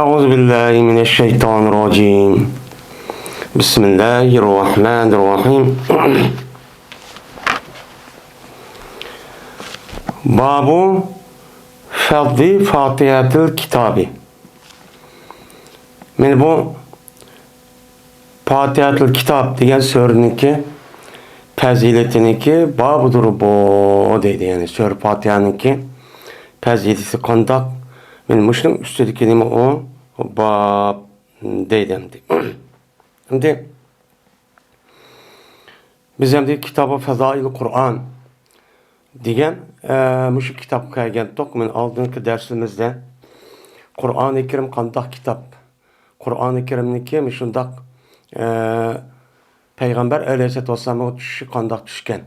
أعوذ بالله من الشيطان الرجيم بسم الله الرحمن الرحيم باب فضل فاتحة الكتاب من bu Fatihatul Kitab degan so'rniki fazilatiniki babudur bu deydi. Yani so'r Fatihaniki fazilati qandoq? Men mushuning ustidagi nima o bab deydi. Endi biz endi kitobi Fazoil Qur'on degan mushu kitobga kelgandik. Men oldingi darsimizda Qur'oni Karim qandoq kitob? Qur'oni Karimniki shundoq Peygamber Aleyhisselatü Vesselam'a düşüşü kandak düşken.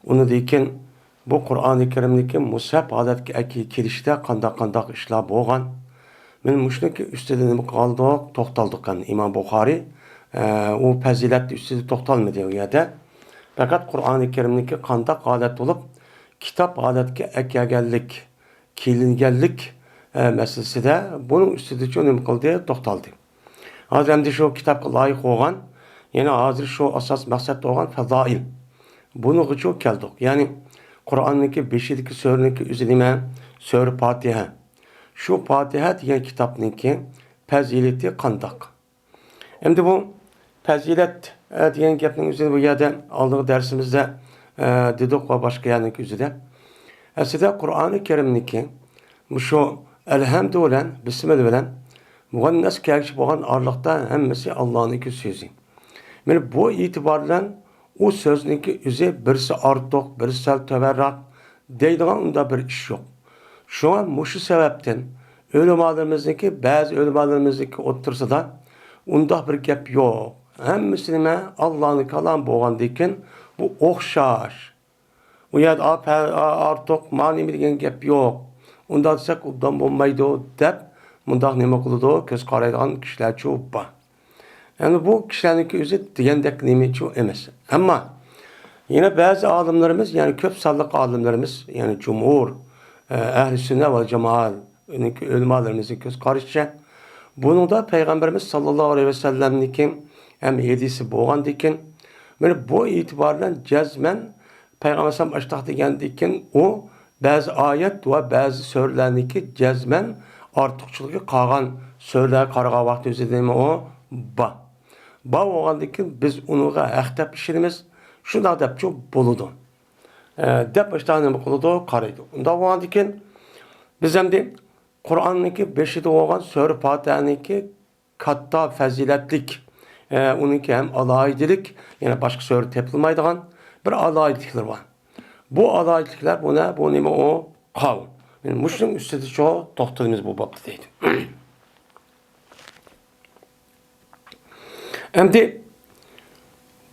Onu deyken bu Kur'an-ı Kerim'deki mushaf adatki kirişte kandak işler boğan. Men muşniki üstüne kaldık, toxtaldık yani İmam Bukhari o faziletli üstüne toxtalmadı o yerde. Fakat Kur'an-ı Kerim'deki kandak adet olup kitap adatki ekyagellik, kilingellik meselesi de bunun üstüne çok kıldığı toxtaldı. Hazır hem de şu kitapka layık olan, yani hazır şu asas maksat olan Fazail. Bunu çok keldik. Yani Kur'an'daki 5'deki sörneki üzerine sör Fatiha. Şu Fatiha diyen kitapniki fazileti kandak. Hem de bu fazilet diyen gapning üzerine bu yerde aldığı dersimizde dedik ve başka yerlik üzerine. Aslında Kur'an-ı Kerim'deki şu elhamdülillah, bismillah muannas kelişip olan arlıkta hemmesi Allah'ınki sözü. Yani bu itibarla o sözünki üzeri birisi artık, birisi sel teberrak deydiğin onda bir iş yok. Şu an bu sebepten ölümalarımızdaki, bazı ölümalarımızdaki otursa da onda bir gap yok. Hemmisine Allah'ın kalan boğan deyken bu okşar. O ya artık mani bilgen gap yok. Onda desek ondan bulmaydı deyip mundaq nima qiladi? Ko'z qaraydigan kishilar çok bor. Yani bu kişilerdeki özü degandek nima çok emas. Ama yine bazı alimlerimiz, yani köp sallık alimlerimiz, yani cumhur, ehl-i sünnet ve cemaat, ölümalarımızın göz karışça, bunu da Peygamberimiz sallallahu aleyhi ve sellem'niki hem yedisi boğan dikin, böyle bu itibarla cezmen Peygamber sallam açtaq degen dikin, o bazı ayet ve bazı sörlerniki cezmen artıqçılığı qalğan sörlər qarağa vaxt özüdemi o ba. Ba oğandikin biz onuğa haqdab işirimiz, şuna dep çok boludu. Dep baştanımı qılıdı, qaraydı. Onda oğandikin biz hem de Kur'an'niki 5'de oğan sör Fatiha'niki katta faziletlik, onunki hem alaydilik, yani başka sör tepilmaydıgan bir alaydilikler var. Bu alaydilikler buna, bu nime o qal. Yani Müslüm üstede çoğu doktorumuz bu babda deydi. Hem de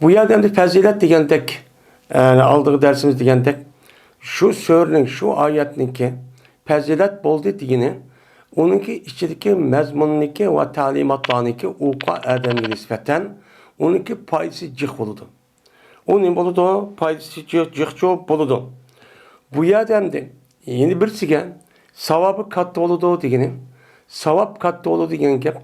bu yerde hem de fazilet degendek, yani aldığı dersimiz degendek, şu sörün, şu ayetninki fazilet boldu degini, onunki içindeki mezmununki ve talimatlarınki uqa ademine nispeten, onunki paydası cık boludu. Onun boludu, paydası cık çok boludu. Bu yerde hem de yeni birisiga savabı katta oludu degeni, savab katta oludu degen gap.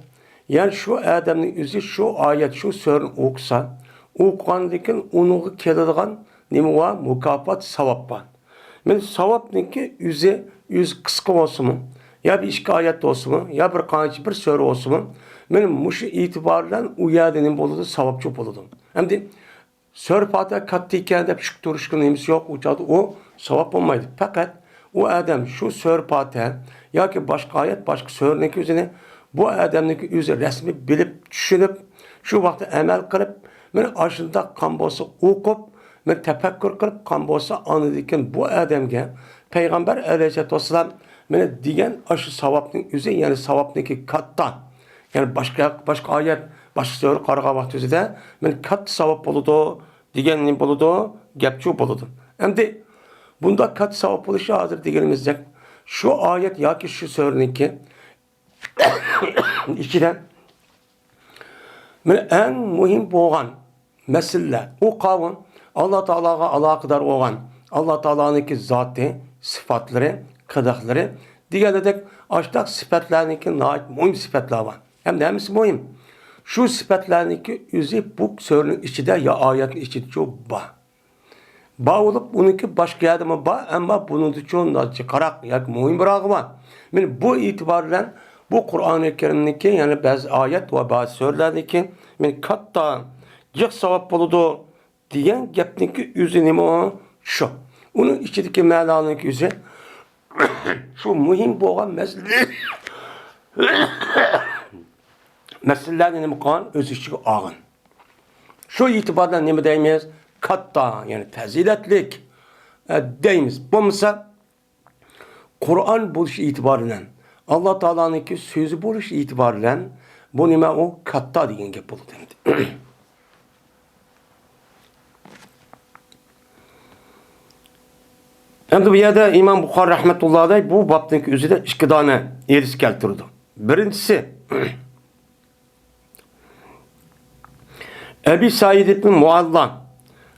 Yani şu adamning o'zi şu ayet, şu sörni o'qisa, o'qigandan keyin unuga keladigan nima va mukofot savob bor. Men savobniki o'zi qisqa bo'lsinmi, ya bir ikki oyat bo'lsinmi, ya bir qancha bir sura bo'lsinmi, men mushu e'tibor bilan u yerda nima bo'ladi, savobchi bo'ladi. Hamda sura Fatiha katta ekan deb shuk turishga nimasi yo'q, u savob bo'lmaydi. Faqat o adam şu sör Fatiha yoki başka ayet, başka sörniki o'zini bu adamniki o'zi rasmi bilib, tushunib, shu vaqtda amal qilib, men ashunda qon bo'lsa o'qib, men tafakkur qilib qon bo'lsa anadikin bu adamga Peygamber Aleyhisselatü Vesselam meni degan shu savobning o'zi, ya'ni savobniki katta. Yani başka ayet, başka sör qaragan vaqt o'zida men katta savob bo'ladi degan nim bo'ladi, gapchu bo'ladi. Endi bunda kat savab oluşu hazır degenimizde şu ayet ya ki şu sörniki içiden en mühim boğan mesele o kavun Allah Teala'ga alakadar olan Allah Teala'nınki zatı, sıfatları, kıdakları Degandek aştaq sifatlarniki nait mühim sifatlar var. Hem de hemisi mühim. Şu sifatlarniki özü bu sörünün içinde ya ayetin içinde çok var. Bağ olup bununki başka yerde mi var ama bunun da çoğunda çıkarak ya mühim bırakı var. Yani bu itibarla bu Kur'an-ı Kerim'deki yani bazı ayet ve bazı sörlerdeki yani katta cık sevap buludu diyen gepniki üzünümü o şu. Onun içindeki melanın yüzü şu mühim boğan meselelerinin mukaan öz içi ağın. Şu itibarla ne mi deyimiz? Katta yani faziletlik deyimiz. Bu mesela Kur'an buluş itibariyle Allah Teala'nınki sözü buluş itibariyle bu nime o katta diyen gep buldu dendi. Hem de bu yerde İmam Bukhari rahmetullahi bu babdaki üzerinde iki tane eris keltirdi. Birincisi Ebu Said ibn Mualla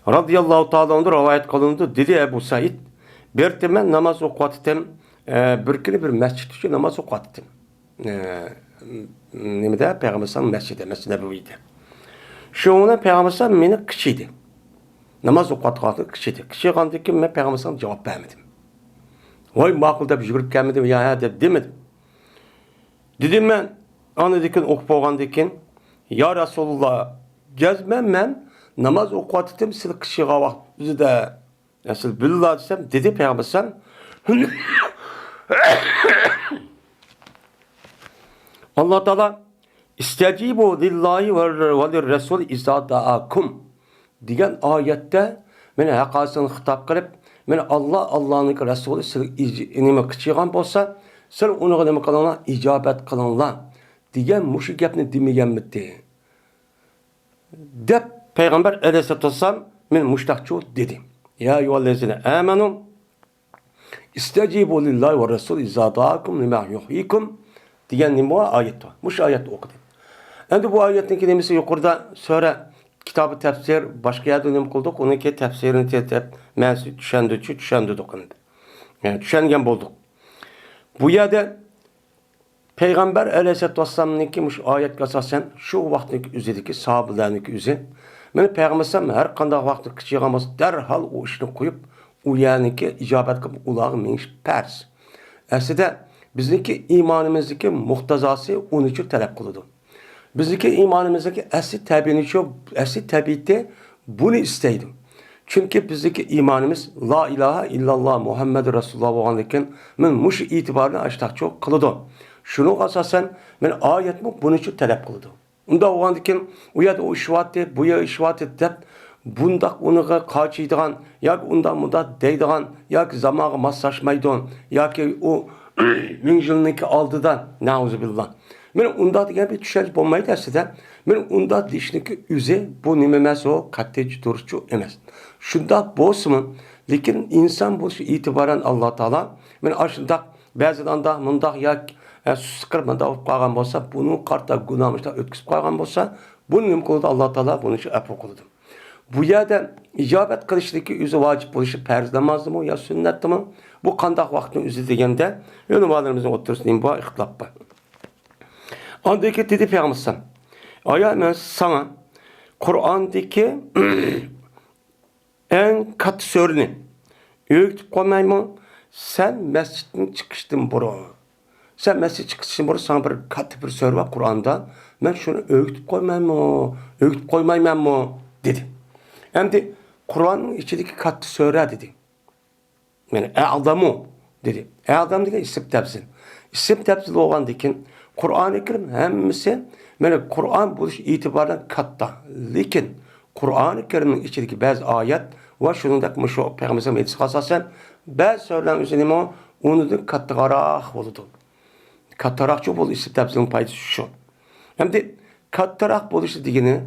radıyallahu ta'ala onda rivayet kılındı. Dedi Ebu Said bir temen namaz okuattim. Bir kere bir mescid için namaz okuattim. Nemede Peygamber sallallahu mescid Nebevi'de. Şu ona Peygamber sallallahu beni kışıydı. Namaz okuattığı kışıydı. Kışı kandı ki ben Peygamber sallallahu cevap vermedim. Vay makulda bir yürüp gelmedim ya demedim. Dedim ben anladıkın okup oğandıkın ya Resulullah gezmem ben namaz okuattim siz kışığa vakti de nasıl billah desem dedi Peygamber sallallahu Allah Teala istecibu lillahi ve Resul izâ da'akum diyen ayette meni hakasını hitap kılıp meni Allah'ın Resulü siz nime kıçıgan bolsa siz onu nime kılınla icabet kılınla diyen muşu gepni demeyenmidi. Dep Peygamber aleyhissalatu vesselam men muştakçı dedi. Ya eyyühellezine amenu istecibu lillahi ve Resul izâ da'akum lima yuhyikum diyen nime ayet var. Muş ayet okudu. Endi bu ayetin kelimesi yukarıda sonra kitabı tefsir başka yerde nime kıldık. Onunki tefsirini tetep mensi düşendi dokundu. Yani düşengen bulduk. Bu yerde Peygamber aleyhissalatu vesselam'nınki muş ayet asasen şu vaktindeki üzedeki sahabelerindeki üze. Meni Peygamber sallam her qanday vaqtda kıçıgamaz derhal o işini koyup u yaniki icabet kılıp ulağı meniş pers. Aslında bizdeki imanımızdaki muhtazası onun için talep kılıdı. Bizdeki imanımızdaki asli tabiitte bunu isteydim. Çünkü bizdeki imanımız la ilahe illallah Muhammed Resulullah olanlıkken men muş itibarını açtak çok kılıdı. Şunu asasen men ayetimi bunun için talep kılıdı. Unda olanlıkken o ya da o işvatte bu ya işvatte dep bundak onu kaçıydıgan ya unda deydigan ya zamağı massaşmaydıgan ya ki o münjilniki aldıdan nauzubillah. Men unda degan bir tushunch bo'lmaydi aslida. Men unda deyishniki o'zi bu nima emas, o qat'iy turishchu emas. Shunda bo'lsin, lekin inson bo'lishi e'tiboran Alloh taolo men ashundaq ba'zida mundaq yoki susqir mundaq bo'lib qolgan bo'lsa, buni qarta gunohimizdan o'tkazib qo'ygan bo'lsa, buni nima qildi Alloh taolo buni afv qildi. Bu yerda ijobat qilishligi o'zi vojib bo'lishi farz namozdimi yo sunnatmi? Bu qanday vaqtni o'zi deganda, ulamolarimizni o'rtasida bu ixtilof bor. Andaki dedi Peygamber aya ben sana Kur'an'daki en katı sörünü öğütüp koymayayım sen mescidin çıkıştın buru. Sen mescid çıkıştın buru sana bir katı bir sör var Kur'an'da. Ben şunu öğütüp koymayayım mı dedi. Hem de Kur'an'ın içindeki katı söre dedi. Yani adamı dedi. Adam dedi isim tepsil. İsim tepsil olan dikin Kur'an-ı Kerim hemmisi yani Kur'an buluş itibarıyla katta. Lekin Kur'an-ı Kerim'in içindeki bazı ayet ve şunundaki şu Peygamber'in medisi asasen bazı söylen üzerine onu da kattarak oldu. Kattarakçı bol isim tepsilin payısı şu. Hem de kattarak buluşu diyeni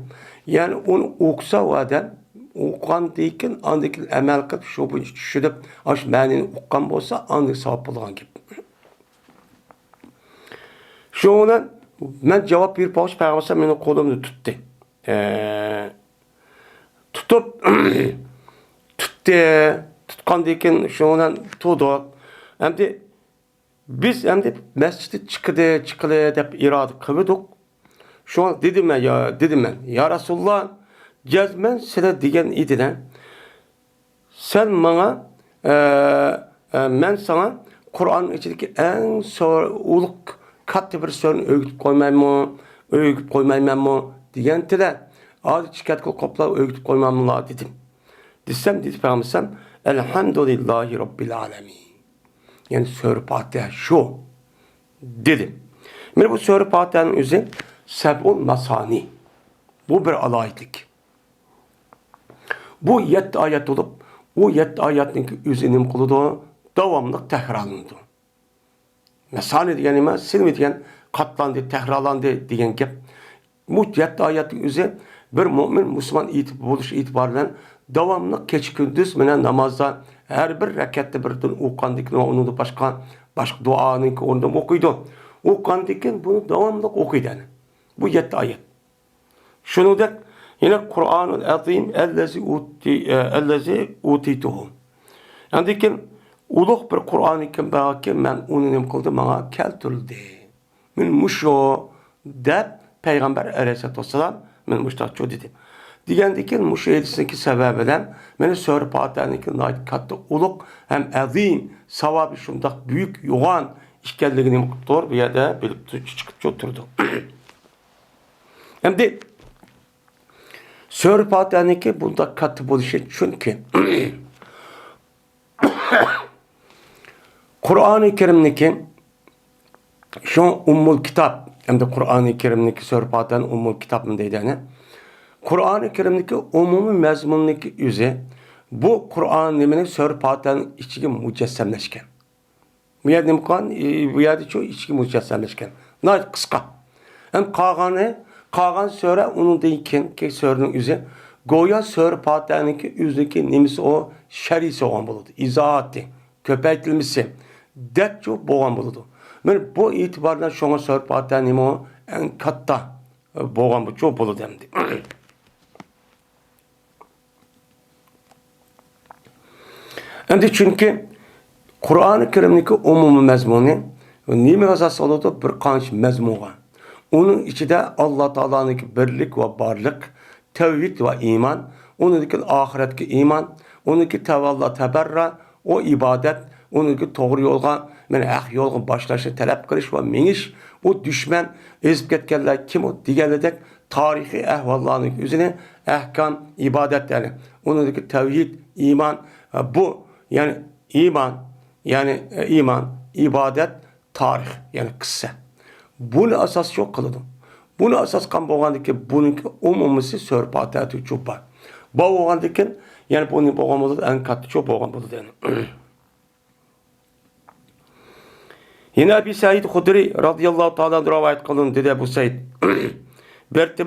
yani onu okusa o adam okuyan deyken andaki emel kılıp şu bu düşünüp aş menini okuyan olsa andaki sahip olan gibi. Şu ona ben cevap bir bağış Peygamber benim kolumu tuttu. Tutkan deyken şu ona tutdu. Hem de Biz hem de mescidi çıkılı dep irade kıvıdık. Şu an dedim ben ya Resulullah cezmen size diyen idine sen bana ben sana Kur'an'ın içindeki en uluk katı bir sorun öğütüp koymayayım mı diyen tide adı çıkat kopla öğütüp koymam la dedim. Dedi Peygamber elhamdülillahi Rabbil alemin. Yani Sure Fatiha şu dedim. Yani bu Sure Fatiha'nın üzeri seb'ul masani. Bu bir alayetlik. Bu 7 ayet olup o 7 ayetin üzerinin kılığı devamlı tekrarlandı. Mesane diyenime silmi diyen katlandı, tekrarlandı diyen gep. Bu 7 ayetin üzeri bir mümin Müslüman buluş itibariyle devamlı keç gündüz menen namazda her bir rekatte birden okuyandıkını onu da başka duanın ki ondan okuydu. Okuyandıkını bunu devamlı okuydu. Bu 7 ayet. Şunu da yine Kur'an-ı Azim ellezi utituhu. Yani ki uluk bir Kur'an-ı Kerim belki ben onu ne kıldı bana keltirildi. Min muşo de Peygamber Aleyhisselatü Vesselam men muştakçı dedi. Digendeki muşo edisindeki sebebeden beni Sure Fatiha'nınki nait kattı uluk hem azim savabı şundak büyük yoğan işgalliğini doğru bir yerde bilip çıkıp oturdu. Hem de Sure Fatiha'nınki bunda katı buluşu çünkü Kur'an-ı Kerim'deki şu Ummul Kitap hem de Kur'an-ı Kerim'deki Sure Fatiha'nın Ummul Kitap mı deydi yani. Kur'an-ı Kerim'deki umumi mezmunundaki yüze bu Kur'an-ı Sure Fatiha'nın içki mücessemleşken. Bu yerde çok içki mücessemleşken. Nayet kıska. Hem Kagan Sure onun deyken ki Sure'nin yüze Goya Sure Fatiha'nınki yüzdeki nemisi o şerisi olan buludu. İzahatı, köpektilmesi, detço boğan buludu. Yani bu itibardan şuna Sure Fatiha'nın o en katta boğan bu çok buludu hem de. Hem de çünkü Kur'an-ı Kerim'deki umumi mezmunu nime gazası oldu bir kanç mezmuna. Onun içinde Allah Teala'nın birlik ve varlık, tevhid ve iman, onunki ahiretki iman, onunki tevallah teberra, o ibadet, onunki doğru yolga, yolga başlaşı talep kılış ve meniş, o düşman ezip ketkenler kim o diğerledek tarihi ehvallarının üzerine ehkam ibadetleri, onunki tevhid, iman, bu yani iman, ibadet, tarih yani kıssa. Bunu asas çok kılıdım. Bunu asas kan boğandaki bununki umumisi Sure Fatiha'yı çok var. Boğandaki yani bunun boğamadığı en katı çok boğamadığı yani. Yine Ebi Said Hudri radıyallahu ta'ala rivayet kılın dedi Ebu Said. Bertik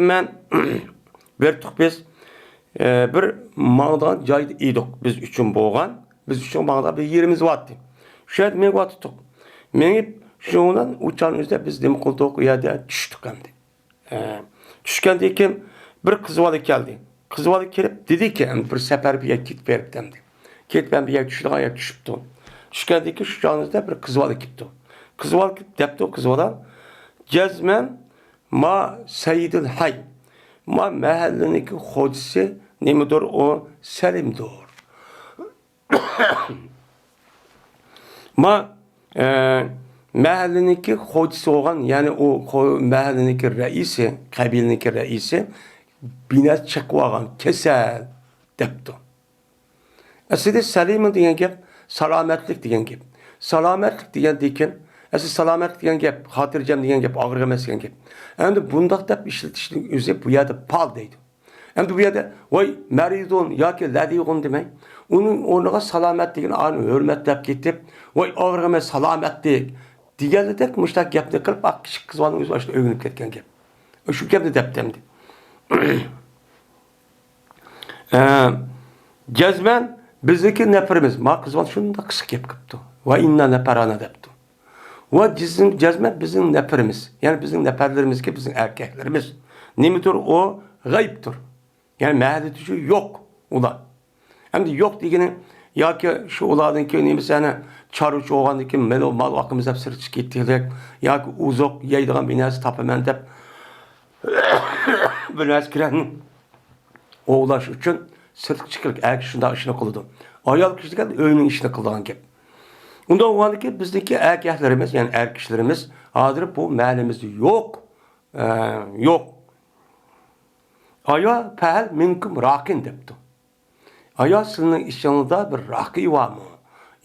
biz bir mağdan caydı idik biz üçün boğan. Biz üçün mağda bir yerimiz vardı. Şöyle men vattık. Menip şundan uçan üzerinde biz dem kıldık yerde düştük hem de. Düşkendeki bir kızvalı geldi. Kızvalı gelip dedi ki bir sefer bir yer git verip demdi. Git ben bir yer düştüm ayak düşüptüm. Düşkendeki şu canınızda bir kızvalı gitti. Kızvalı gidip depti o kızvadan. Cezmen ma seyyidil hay. Ma mahallindeki hocisi nemidir o selimdir. Ma mahallindeki hocisi olan yani o mahallindeki reisi, kabilindeki reisi bina çıkvagan kesel depti. Aslında selim diyen gep salametlik diyen gep. Salametlik diyen diken aslında salametlik diyen gep, hatırcam diyen gep, ağırgamaz diyen gep. Hem bundaq dep işletişinin üzeri bu yerde pal deydi. Hem bu yerde vay meridon ya ki ladiyon demek. Onun onuğa salametliğini anı hürmetlep gitip vay ağırgamaz salametlik diğerledek müştak gepni kırıp ak kişi kızvanın üzeri başına övünüp ketken gep. Şu gepni deptemdi. Cezmen bizdeki neferimiz. Ma kızvan şunu da kısık yap kıptı. Ve inna neferana depti. Ve cezmen bizim neferimiz. Yani bizim neferlerimiz ki bizim erkeklerimiz. Nemidir o? Gayiptir. Yani mehadeti yok. Ula. Hem de yok diyene yoki shu ulardan keyin nemisani choruvchi bo'lgandan keyin mal vaqtimiz deb sirtib ketdik yoki uzoq yeydigan bir narsa topaman deb bir narsa kirani ovlash uchun sirtib chiqib shunday ishni qiladi. Ayol kishi degan uyning ishini qiladigan gap. Unda o'g'andiki bizniki erkaklarimiz, ya'ni er kishilarimiz hozir bu ma'limizda yo'q. Yo'q. Ayol fa'al minkum raqin debdi. Ayol sizning ishingizda bir raqi bormi?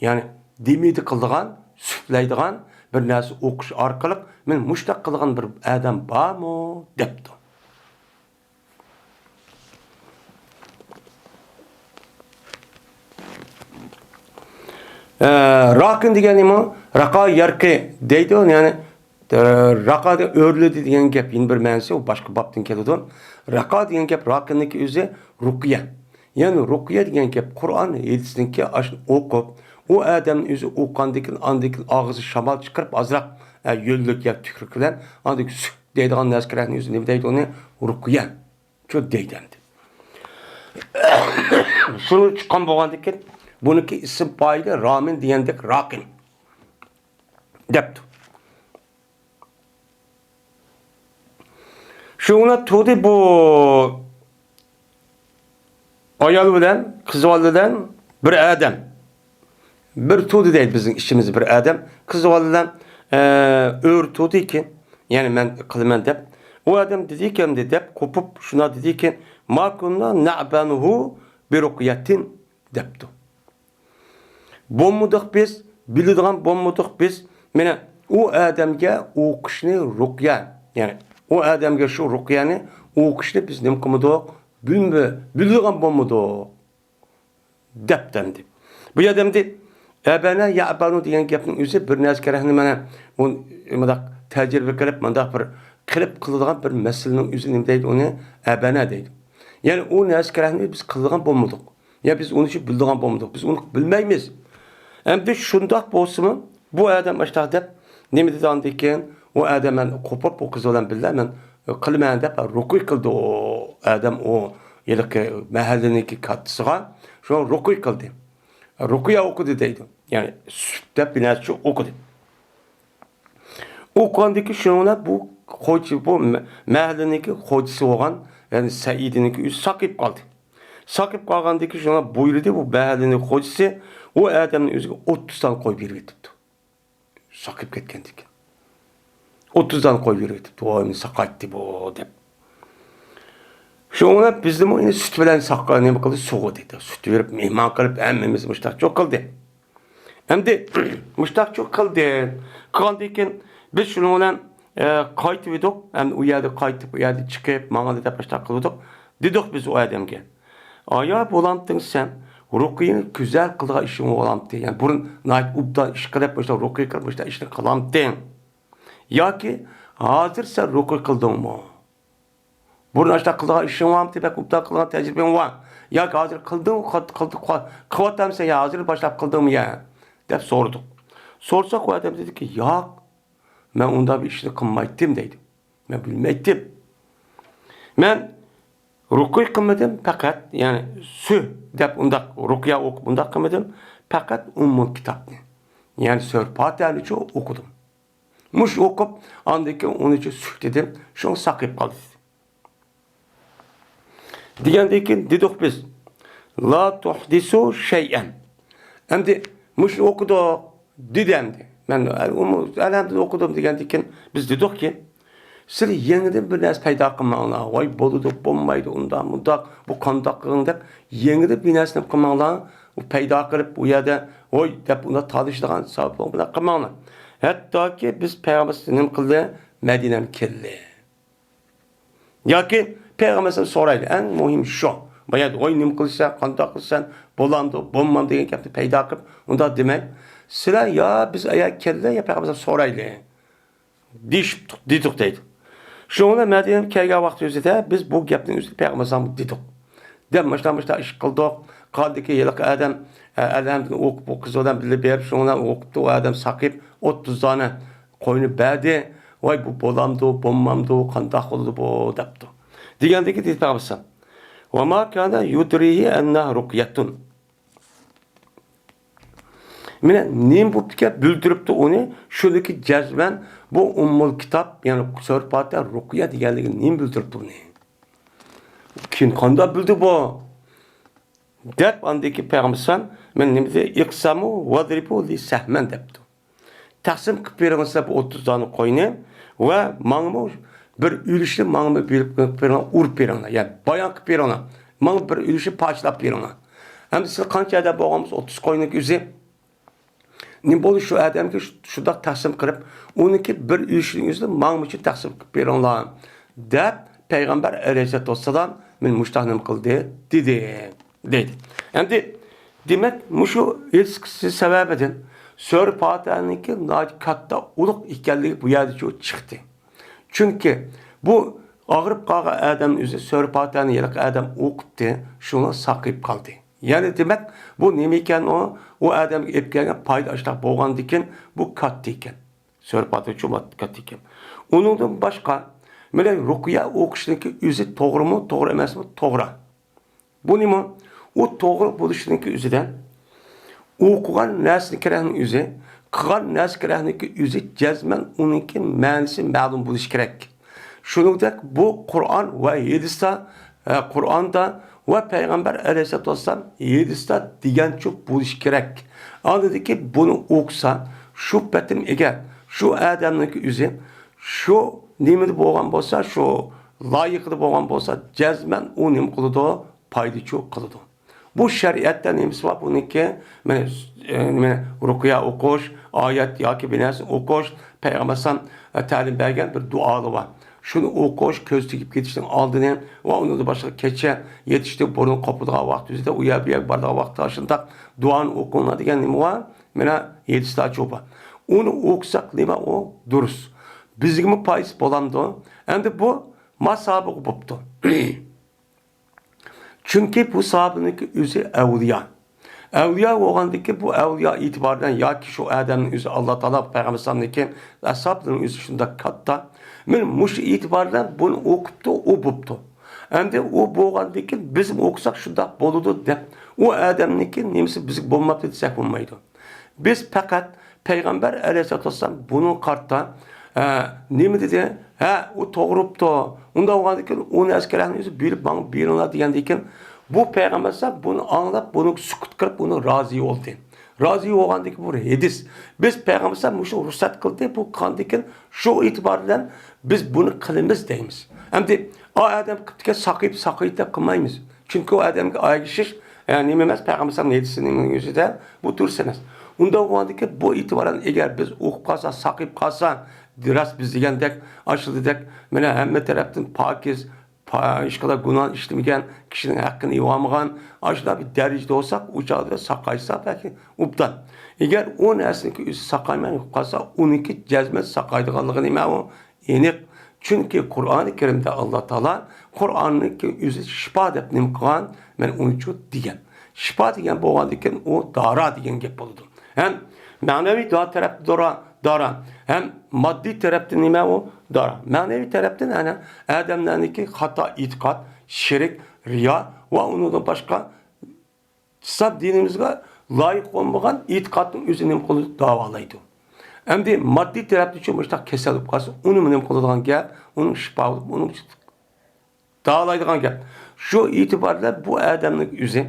Ya'ni demidi qiladigan, suflaydigan bir narsa o'qish orqali men mushtaq qilgan bir odam bormi debdi. Raqin degani nima? Raqa yarqi deydi, ya'ni raqada o'rlidi degan gap yin bir ma'nosi, u boshqa bobdan keladi. Raqa degan gap raqinning o'zi ruqya. Ya'ni ruqya degan gap Qur'on hadisniki o'qib, u odamning o'zi o'qandikin andikin og'zi shamol chiqarib azroq yo'llik gap tukrik bilan andik deydigan narsalarning o'zi nima deydi uni ruqya. Shu deydi. Shuni chiqqan bo'lgandikin buniki ism payda ramin degandek raqin debdi. Şuna tudi bu ayol bilan qiz bilan bir odam. Bir tudi deydi bizning ishimiz bir odam. Qiz bilan o'r tudiki, ya'ni men qilaman deb. O odam dediki deb qo'pib shuna dediki, "Ma kunna na'banuhu bi ruqyatin" debdi. Bommudiq biz, biladigan bommudiq biz, mena u odamga o'qishni ruqya, ya'ni o odamga shu ruqyani o'qishni biz nima qilmadik? Biladigan bo'lmadik debdi. Bu odam deb abana ya'banu degan gapning o'zi bir narsa kerakni mana uni tajriba qilib, manda bir qiladigan bir masalaning o'zi nima deydi? Uni abana deydi. Ya'ni u narsa kerakni biz qiladigan bo'lmadik. Ya biz uni biladigan bo'lmadik. Biz uni bilmaymiz. Endi shundoq bo'lsa-mi, bu odam ashta deb nima dedi ekan? O odamdan qo'pib o qiz bilan birga men qilman deb rukuy qildi o odam o yilki mahallaniki kattasiga shu rukuy qildi. Rukuya o'qidi deydi. Ya'ni deb binasi o'qidi. O qandiki shuna bu xo'ji bu mahallaniki xo'jisi bo'lgan, ya'ni Saidiniki o'zi saqib qoldi. Saqib qolgandiki shuna buyurdi bu mahallaning xo'jisi o odamning o'ziga 30 dan qo'yib berib ketdi. Saqib ketgandiki. 30 dan qo'yib beribdi. Voyni saqatdi bu deb. Shuna bizning o'yini sut bilan saqqa nima qildi? Suv dedi. Sut berib mehmon qilib hammamiz mushtaqchoq qildi. Endi mushtaqchoq qildi. Qilgandan biz shuni bilan qaytib edik. Endi u yerda qaytib, u yerda chiqib, menga deb mushtaq qildik. Dedik biz o odamga. Aya bo'lamding sen. Ruqiyni güzel qilgan ishing bo'lamdi. Ya'ni burun nayt ubdan ish qilib, o'sha ruqiy qilib, o'sha ishni qilamding. Yoki hozir sen rukuy qildingmi? Burun ashta qilgan ishing bormi? Deb ubdan qilgan tajribang bor. Yoki hozir qildingmi? Qilyapsan ya hozir boshlab qildingmi ya? Deb so'radik. So'rsak u odam dediki, "Yo'q. Men unda bir ishni qilmaydim" deydi. Men bilmaydim. Men rukuy qilmadim faqat, ya'ni deb unda ruqya o'qib unda qilmadim, faqat ummul kitobni. Ya'ni sura Fatihani o'qidim. Mush o'qib, andaki onun için süt dedim, şunu saqib qoldi. Degandan keyin dedik biz, la tuhdisu shay'an. Endi mush o'qidi, dedim. Men alhamdulillah o'qidim degandan keyin biz dedik ki, siz yangidan bir narsa paydo qilmanglar. Voy bo'ladi, bo'lmaydi, undan bundoq, bu qandoq qiling deb yangidan bir narsa qilmanglar. U paydo qilib u yerda voy deb unda talishdigan sabab bilan qilmanglar. Hatta ki biz Peygamberimiz nima qildi? Madinaga keldi. Yoki Peygamberimiz so'raydi. Eng muhim shu. Bayad o'y nima qilsa, qandoq qilsan, bo'lamdi, bo'lmam degan gapni paydo qilib, unda demak, sizlar yo biz ayak keldi, ya Peygamberimiz so'raydi. Dedik deydi. Shuni Madinaga kelgan vaqt o'zida biz bu gapning o'zida Peygamberimizga dedik. Deb mashta ish qildik. Qaldiki yiliq adam adamni o'qib qiz odam bilib berib shundan o'qibdi u adam saqib 30 dona qo'yni berdi. Voy bu bo'lamdi, bo'lmamdi, qandoq bo'ldi bu debdi. Degandiki deydi Peygamber. "Va ma kana yudrihi anna ruqyatun." Mine neyim bu ki bildiripti onu? Şuradaki cezben bu ummul kitap yani Sure Fatiha rukiye diyenliği neyim bildiripti onu? Kim kanda bildi bu? Dep andaki peygamber men nimde iqsamu vadribu li sahmen depti. Taksim qilib beringizlar bu 30 tane qo'yni va mangmu bir ülüşni mangmu berib urib beringlar. Yani bayon qilib beringlar. Mang bir ülüşni parchalab beringlar. Endi siz qancha adam bo'lganmiz 30 qo'ynik o'zi. Nim bo'ldi shu odamga shundoq taqsim qilib, uniki bir ülüşning o'zida mangmucha taqsim qilib beringlar. Deb payg'ambar alayhisolatu vassalam men mushtahnim qildi dedi. Endi demak, mushu ilk sababidan Sure Fatiha'nınki katta ulug' ekanligi bu yerda chiqdi. Chunki bu og'rib qolgan odam o'zi Sure Fatiha'ni yiliq odam o'qibdi, shuni saqib qoldi. Ya'ni demak, bu nima ekan o odamga olib kelgan foyda ashlaq bo'lgandan keyin bu katta ekan. Sure Fatiha cho'mat katta ekan. Uningdan boshqa mana ruqiya o'qishniki o'zi to'g'rimi, to'g'ri emasmi? To'g'ri. Bu nima? O to'g'ri bo'lishniki o'zidan o'qigan narsaning o'zi, qilgan narsaning o'zi jazman uningki ma'nosi ma'lum bo'lishi kerak. Shuningdek bu Qur'on va hadisda Qur'onda va payg'ambar alayhisolatu vassalam hadisda degancha bo'lishi kerak. Andiki buni o'qisa, shu patim ega, shu odamning o'zi shu nimada bo'lgan bo'lsa, shu loyiqida bo'lgan bo'lsa, jazman u nim qiladi, foydachi qiladi. Bu şeriatta nemisi var bununki, mana rukiya o'qish, oyat yoki binasi o'qish, payg'ambar ta'lim bergan bir duoli var. Shuni o'qish, ko'z tegib ketishning oldini va undan boshqa kecha yetishdi burun qo'padigan vaqt o'zida u yer bu yer barliq vaqtda shunday duoni o'qiladigan nima var? Mana 7 ta cho'pa. Uni o'qisak nima o durust. Bizga foiz bo'lamdi. Endi bu masobiq bo'pti. Çünkü bu sahabeninki özü evliya. Evliya olgandaki bu evliya itibardan ya ki şu adamın özü Allah Teala Peygamber'deki ashabının özü şunda katta. Men muş itibardan bunu okuptu, o buptu. Hem de o boğandaki bizim okusak şunda boludu de. O adamınki nemisi bizim bulmak desek bulmaydı. Biz fakat Peygamber Aleyhisselatü Vesselam bunun kartta nemi dedi? O to'g'ribdi. Unda olgandaki onu askerlarning o'zi bilib bana beringlar degandan bu payg'ambar bunu anlab, bunu sukut qilib, bunu rozi oldu. Rozi olgandaki bu hadis. Biz payg'ambar shu ruxsat qildi, bu qandikin shu e'tibordan biz bunu qilamiz deymiz. Endi o odam qilibdiga saqib deb qilmaymiz. Chunki o odamga aygishish, nima emas payg'ambar hadisining o'zida bu tursa emas. Unda olgandaki bu e'tiboran agar biz o'qib qolsa, saqib qolsa, diras biz degandek açıldek mana hamma tarafdan pokiz hech qanday gunoh ishlamagan kishining haqqini yuvamagan ashula bir darajada bo'lsak u joyda saqaysa balki ubdan agar u narsaniki o'zi saqaymay qolsa uniki jazman saqaydiganligi nima u aniq. Chunki Qur'oni Karimda Alloh taolo Qur'onniki o'zi shifo deb nim qilgan, men uncha degan. Shifo degan bo'lgandan keyin u dora degan gap bo'ladi. Ham ma'naviy dora hem maddi taraftan nima o dora. Manevi taraftan ana adamlarniki hata itiqat, şirk, riya ve ondan başka sab dinimizge layık olmayan itiqatın özünün kolu davalaydı. Hem de maddi taraftan için başta kesilip kalsa onu benim koludan gel, onun şifa olup, onun davalaydıgan gel. Şu itibarla bu adamın özü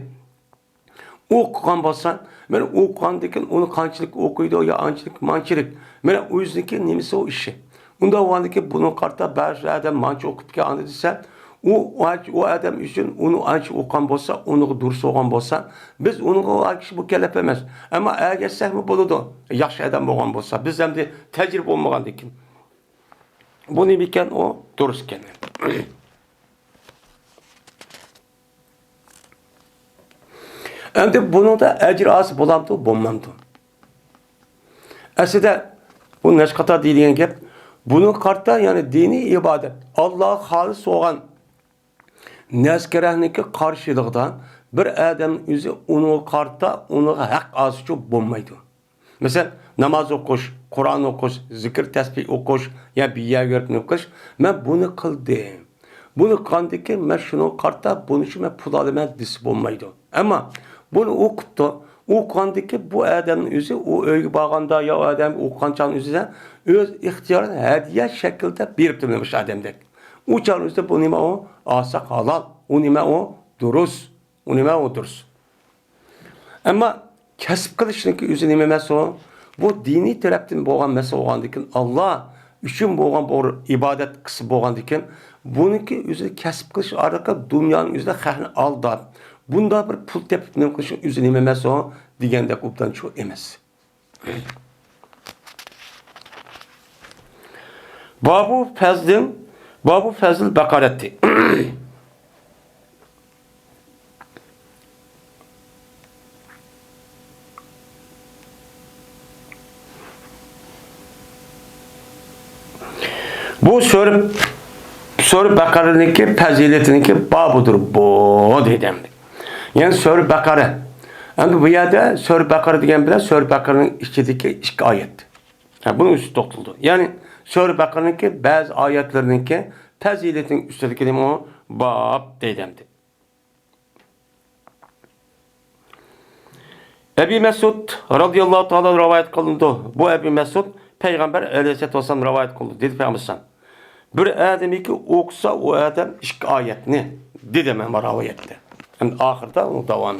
o'qigan bo'lsan, mana o'qigandan uni qanchalik o'qiydi yo anchalik manchilik. Mana o'ziniki nimasi o ishi. Unda o'g'andiki buni qarta ba'zi odam mancha o'qib kelgan desa, u odam uchun uni ancha o'qigan bo'lsa, uni durus o'qigan bo'lsa, biz unga kishi bu kelap emas. Ammo ergashsakmi bo'ladi. Yaxshi odam bo'lgan bo'lsa, biz ham de tajriba bo'lmagandan keyin. Bu nima ekan o durus ekan. Endi bunun da ecri az bulamdı, bulmamdı. Aslında bu neşkata deyilgen gap, bunun kartta yani dini ibadet, Allah'a halis olan neskerehniki karşılıkta bir adamın özü onu kartta, onu hak az çok bulmaydı. Mesela namaz okuş, Kur'an okuş, zikir tesbih okuş, ya bir yer görüp okuş, ben bunu kıldım. Bunu kandaki ben şunu kartta, bunu için ben pul alımen disi bulmaydı. Ama bunu okuttu, o'qigandiki bu odamning o'zi u uyga borganda yo odam o'qiganchani o'zida o'z ixtiyorini hadiya shaklida beribdi o'sha odamdek. U chog'ning o'zida bu nima u? Olsak halol. U nima u? Durust. U nima u durust. Ammo kasb qilishniki o'zi nima emas u? Bu diniy tarafdan bo'lgan masala bo'lgandan Alloh uchun bo'lgan bu ibodat qismi bo'lgandan buniki o'zi kasb qilish orqali dunyoning o'zida xalqni aldab bunda bir pul tepib nima qilish o'zi nima emas u degandek obdan shu emas. Babu fazl baqarati. Bu Sure Bakara'nınki faziletiniki babudur bu dedim. Yani Sure Bakara. Yani bu yerde Sure Bakara degen bilen Sure Bakara'nın içindeki iki ayet. Yani bunun üstü tutuldu. Yani Sure Bakara'nınki bazı ayetlerininki faziletin üstündeki dedim o bab dedimdi. Ebu Mesud radıyallahu ta'ala rivayet kılındı. Bu Ebu Mesud Peygamber aleyhisselatü vesselam rivayet kıldı. Dedi Peygamber bir adamı ki okusa o adam iki ayetini dedi men rivayette. Hem ahirde onun devamı.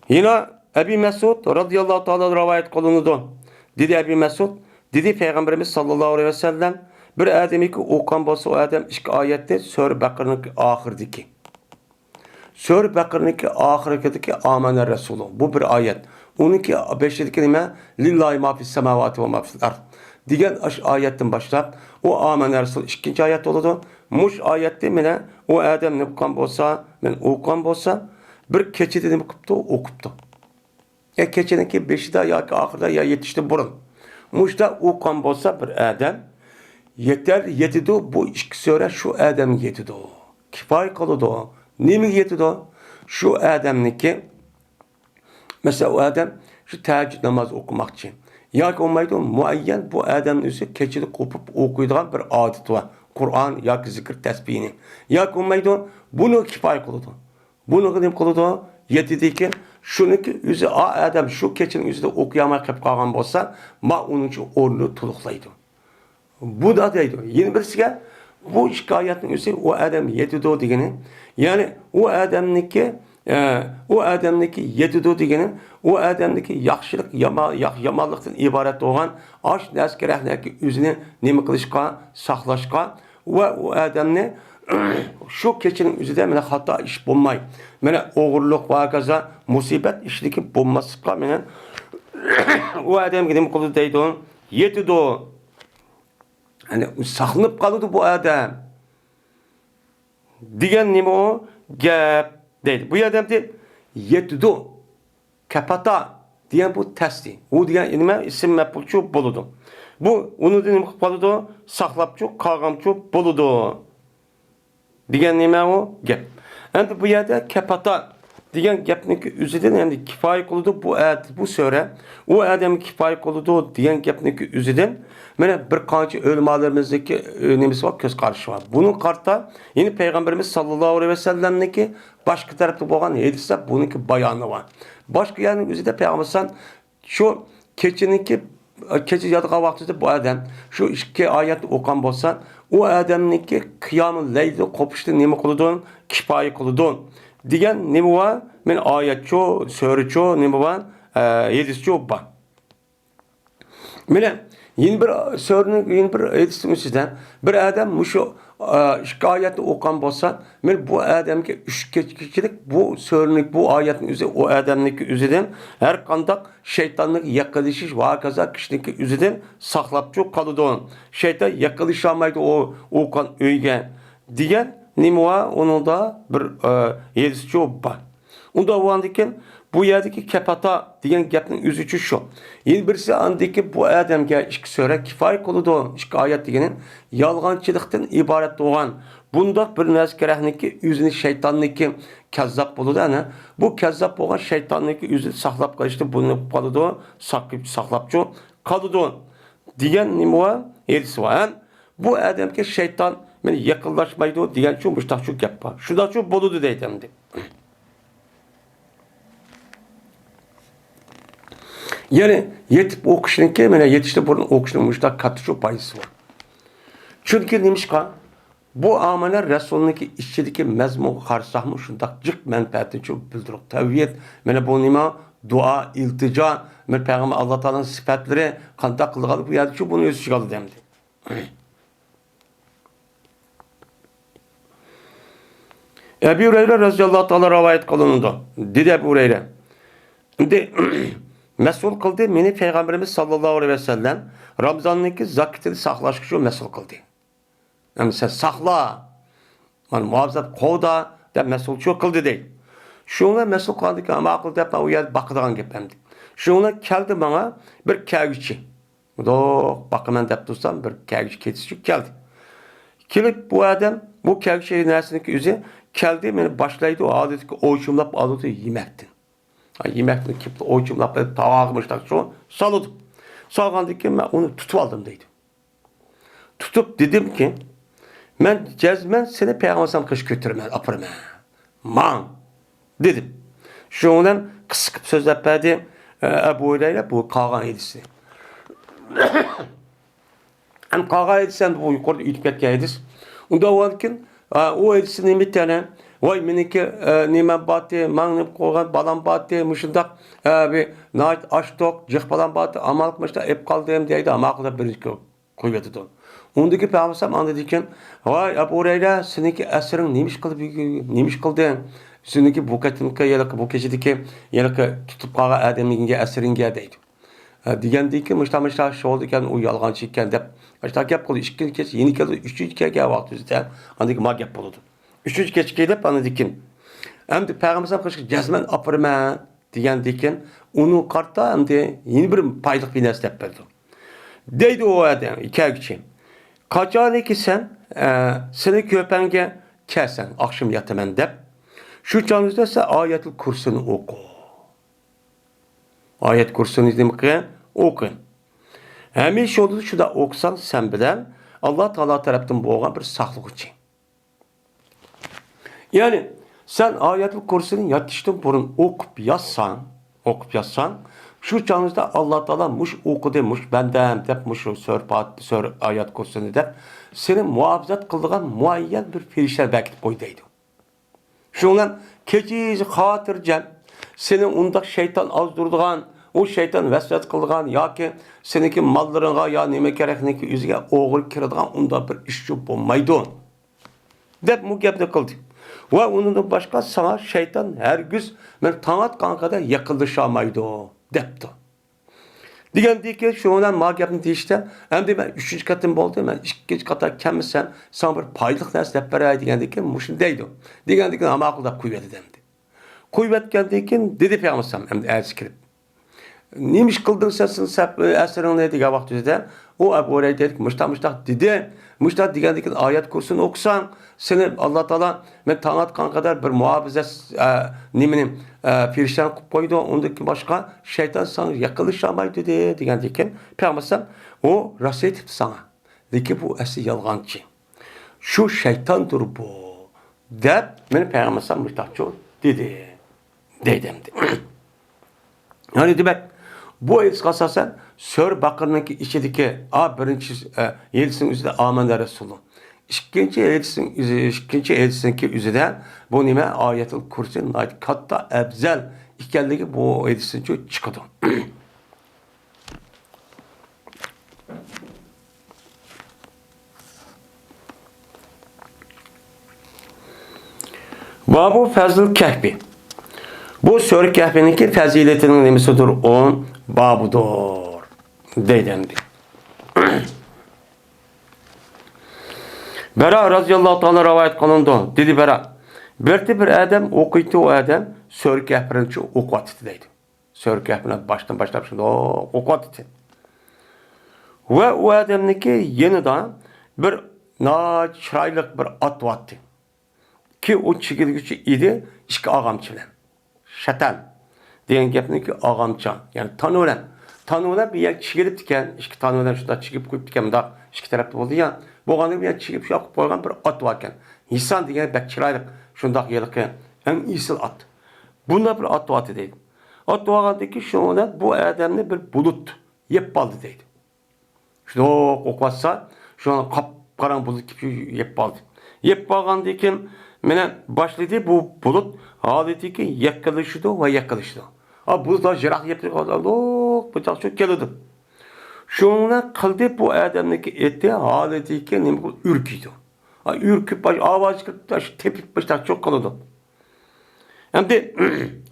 Yine Ebu Mesud radıyallahu ta'ala rivayet kılındı. Dedi Ebu Mesud, dedi Peygamberimiz sallallahu aleyhi ve sellem bir adamı ki okukan olsa o adam iki ayette Sure Bakara'nın ahirdeki. Sure Bakara'nın ahirdeki Amener Resulü. Bu bir ayet. Onunki 5'teki nime? Lillahi ma fis semavati ve ma fil ard. Digen ayetten başlap o Amener Resulü ikinci ayet oldu. Muş ayette mine o adam ne okukan olsa, men okukan olsa bir keçi dedim okuptu. Ya keçininki 5'de ya ahirde ya yetişti burun. Muşta okukan olsa bir adam yeter yetidi bu iki söre şu adam yetidi. Kifay kalıdı o. Ne mi yetidi o? Şu adamniki mesela o adam şu teheccüd namazı okumak için. Ya ki olmaydı muayyen bu adamın üzeri keçili kopup okuyduğun bir adet var. Kur'an ya ki zikir tesbihini. Ya ki olmaydı bunu kifay kılıdı. Bunu kıdım kılıdı yetidiyken şununki üzeri adam şu keçinin üzerinde okuyamayıp kalkan olsa ma onun için orunu tuluklaydı. Bu da deydi. Yeni birisiyle bu şikayetin üzeri o adam yetidi degeni. Yani o adamniki yetidu degenin o adamdaki yaxşılık yamanlıktan ibaret olan aş neskerəhdeki üzünü nemi kılışqa, saxlaşqa ve o adamni şu keçinin üzüde mene hatta iş bulmay. Mene oğurluk vakaza musibet işliki bulmasıqa mene o adam nemi kıldı deydi onun yetidu. Hani saklanıp kalıdı bu adam. Digen nemi o gap deydi. Bu adam deyip yetidu kapata diyen bu testi. O diyen nime isim mepulçu buludu. Bu onu diyen buludu saklapçı kalgamçı buludu. Diyen nime o gap. Yani bu yerde kapata diyen gapniki üzüden yani kifayi kılıdı bu söre. O adam kifayi kılıdı diyen gapniki üzüden mene bir kançı ölümalarımızdaki önemiz var, göz karşı var. Bunun kartta yeni Peygamberimiz sallallahu aleyhi ve sellem'deki başka tarafta boğan hadiste bununki bayanı var. Başka yani üzerinde Peygamberimiz şu keçi yadığa vaktinde bu adam şu iki ayet okan bolsa o adamınki kıyamı leyli kopuştu nemi kılıdın kifayi kılıdın diyen nemi var men ayet ço söre ço nemi var hadis ço var. Mene yeni bir sorunun yeni bir edistin sizden bir adam şu şikayetini okan bolsa men bu adamga üç kişilik bu sorunluk bu ayetin üzeri o adamniki üzerinden her kandak şeytanlık yakalaşış vakaza kişilik üzerinden saklapçı kalıdı onun. Şeytan yakalaşamaydı o okan öyge diyen nimva onun da bir yedisi var. Onda o andiken bu yerdeki kepata diyen gapning üzücü şu. Yeni birisi andaki bu adamga iki söre kifay kılıdı iki ayet degenin yalğançılıktan ibaret olan bunda bir neskerehniki yüzünü şeytanlıki kezzap buludu yani bu kezzap olan şeytanlıki yüzünü saklap kaçtı bunu kalıdı saklapçı kalıdı diyen nimva elisi var. Yani bu adamki şeytan beni yakınlaşmaydı diyen şu müştahçuk yapma. Şu da şu buludu deydimdi. Yani yetip okuşunki, mana yetişti burun okuşunun muşta katışı payısı var. Çünkü demişka, bu amalar Resulü'ndeki işçideki mezmu karsahmı şundak cık menfaatini çok bildirip. Tevhid, mana bu nima dua, iltica, mana Peygamber Allah Teala'nın sıfatları kandak kılgalı bu yerde şu bunu öz çıkalı demdi. Ebu Hureyre radıyallahu ta'ala rivayet kılındı. Dedi Ebu Hureyre. Şimdi mesul kıldı meni Peygamberimiz sallallahu aleyhi ve sellem Ramazan'daki zakitini saklaşışı mesul kıldı. Yani sen sakla, yani muhafazat kovda da mesul çok kıldı değil. Şuna mesul kıldı ki ama akıl deyip ben o yerde bakıdan gepemdi. Şuna geldi bana bir kağıtçı. Bakıman deyip dursam bir kağıtçı ketisi geldi. Gelip bu adam bu kağıtçı neresindeki yüzü geldi beni başlaydı o adetki oyçumlap alıdı yemektin. Yemektin kipli oyçumlap tavağımışlar şu salıdım. Salgandı ki ben onu tutup aldım deydi. Tutup dedim ki ben cezmen seni Peygamber'e kış götürmez, apırma. Man dedim. Şundan kısık sözler verdi Ebu Hureyre bu kağan edisi. Hem kağan edisi bu yukarıda ütüp ketken edis. Onda varken o edisinin bir tane vay meniki nime batı, manip koygan balan batı, müşündak bir nait açtık, cık balan batı, amalıkmışta hep kaldığım deydi ama akılda bir koyuyordu. Ondaki Peygamber anladı ki vay Ebu Hureyre seninki eserin neymiş kıldın? Seninki bu ketimke yelaki bu keçideki yelaki tutup kağa ademliğinge eseringe deydi. Degende ki müştamışlar şu oldu iken o yalgancı iken de işte gap kıldı. İki keç yeni geldi. Üçüncü keç gel vakti üzere. Andaki ma gap buldu. Üçüncü keç gelip anladı ki hem de Peygamber kışkı cezmen apırma degende ki onu kartta hem de yeni bir paylık bir nesnep verdi. Deydi o adam iki kişi. Kaçalı ki sen seni köpenge kesen akşam yatımen dep. Şu canınızda ise ayetul kursunu oku. Ayet kursunu demek okuyun. Hemen şu oldu şu da okusan sen bilen Allah Teala tarafından boğan bir saklık için. Yani sen ayetul kursunu yatıştın burun okup yazsan şu canınızda Allah Teala muş oku demiş benden depmiş o sör ayet kursunu dep senin muhafazat kıldığın muayyen bir firişler belki koydaydı. Şundan keçiz hatırcam senin undaq şeytan azdırdıgan o şeytan vesvet kıldığan ya ki seninki mallarına ya neme gerekneki yüzüge oğul kiradigan unda bir iş olmaydı. Dep mu gapni kıldı. Ve onun başka sana şeytan her güz men tamat kankada yakılışamaydı depti. Degende ki şundan ma gapni deyişte hem de ben 3. katım oldu ben 2. kata kemmisem sana bir paylık narsa dep beray degende ki muşun deydi. Degende ki ama akılda kuvvet demdi. Kuvvet geldi ki dedi Peygamber hem de ersi kirip. Neymiş kıldın sen eserin ne diye vakti üzere o Ebu Hureyre dedi ki müştah dedi. Müştah degende ayet kursunu okusan seni Allah Teala men tanat kan kadar bir muhafaza niminin firişten koydu. Ondaki başka şeytan sana yakılışamaydı dedi degende ki Peygamber o rasit etti sana. Dedi ki bu esi yalgancı. Şu şeytandır bu. Dep men Peygamber müştahçı dedi. Dedim. Yani demek bu ayet kasasen Sör Bakır'nınki içindeki birinci yedisinin üzerinde Amenna Resulü. İkinci yedisinki üzerinde bu nime ayetul kursi'nin ait katta ebzel ikenligi bu yedisin çok çıkıyordu. Babu Fazıl Kehfi. Bu Sör Kehfi'ninki faziletinin nemisidir. On babudur. Dedendi. Bera radıyallahu ta'ala rivayet kılındı. Dedi Bera. Bir adam okuydu o adam Sör Kehfi'ninki okuatı deydi. Sör Kehfi'ne baştan başlayıp şimdi okuatı. Ve o adamınki yeniden bir çıraylık bir at vattı. Ki o çekilgücü idi iki ağamçılar. Şatan deyen gapni ki ağamça yani tanılan bir yer çekilip diken iki tanılan şurada çekip koyup diken da iki tarafta oldu ya boğanı bir yer çekip şu yapıp koygan bir at varken insan diyen bek çıraylık şundak yelik en iyisi at. Bunda bir at değil. Atı olgandaki şuna bu adamni bir bulut yep aldı deydi. Şunu okvatsa şuna kapkaran bulut gibi yep aldı. Yep algandan keyin mene başladı bu bulut haleti yakılışıdı ve yakılıştı. Ha bulutlar jirak yaptı kaldı. Bıçak çok geldi. Şuna kıldı bu adamdaki eti haleti ki ne bu ürküydü. Ha ürküp baş avaz taş tepip başta çok kaldı. Hem de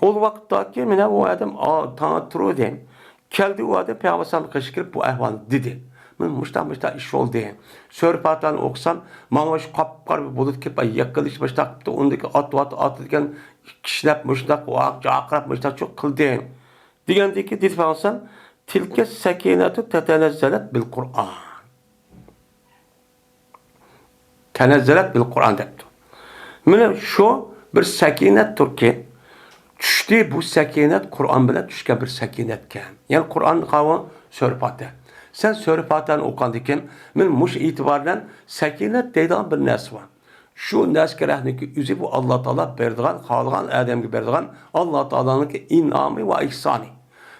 o vakitteki mene o adam tanıtırı deyim. Geldi o adam Peygamber kaşıkırıp bu ahval dedi. Men muşta iş oldu deyim. Sörpatlarını okusam manaş kapkar bir bulut kip yakılış başta ondaki at diken kişilep muşta akrap muşta çok kıldı deyim. Digendeki dedi Peygamber tilke sekinetu tetenezzelet bil Kur'an. Tenezzelet bil Kur'an depti. Mene şu bir sakinettir ki düştü bu sakinet Kur'an bilen düşken bir sakinetken. Yani Kur'an kavı sörpatı. Sen sörpatını okandıkken men muş itibarlen sakinet deydiğin bir nes var. Şu nes kerehniki üzü bu Allah Teala berdiğin, halıgan Adem'e berdiğin Allah Teala'nın inamı ve ihsanı.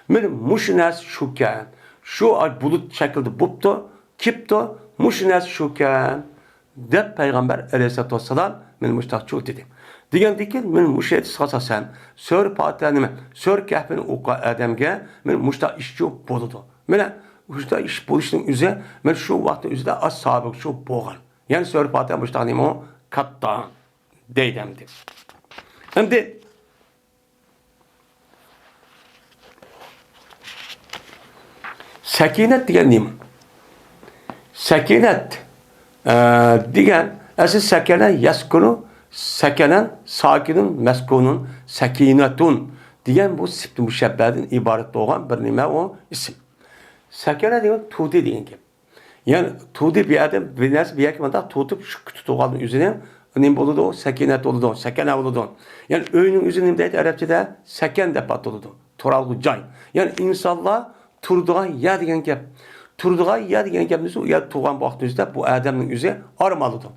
Men muş nes şuken. Şu bulut şekilde buptu, kiptu, muş nes şuken. De Peygamber Aleyhisselatü Vesselam men muştakçı dedi. Degandiki men muşet sasasan sör patanime sör kahpini oqa adamga men muşta işçi boludu. Mene muşta iş boluşun üze men şu vaqtda üzde az sabık şu boğan. Yani sör patan muşta nimo katta deydemdi. Şimdi sakinet degan nima? Sakinet degan asl sakana yaskunu sakenen, sakinun, meskunun, sakinetun diyen bu sifti müşebbeden ibaret olan bir nime o isim. Sakene diyor tudi deyin ki. Yani tudi bir adam bir nes bir yakmanda tutup şu tutuğalın üzerine ne oldu o sakinet oldu, sakene oldu. Yani öğünün üzerinde de Arapçada saken de pat oldu. Toralgu cay. Yani insanlar turduğu ya diyen ki turduğu ya diyen ki ya tuğan baktığınızda bu adamın üzeri armalıdı.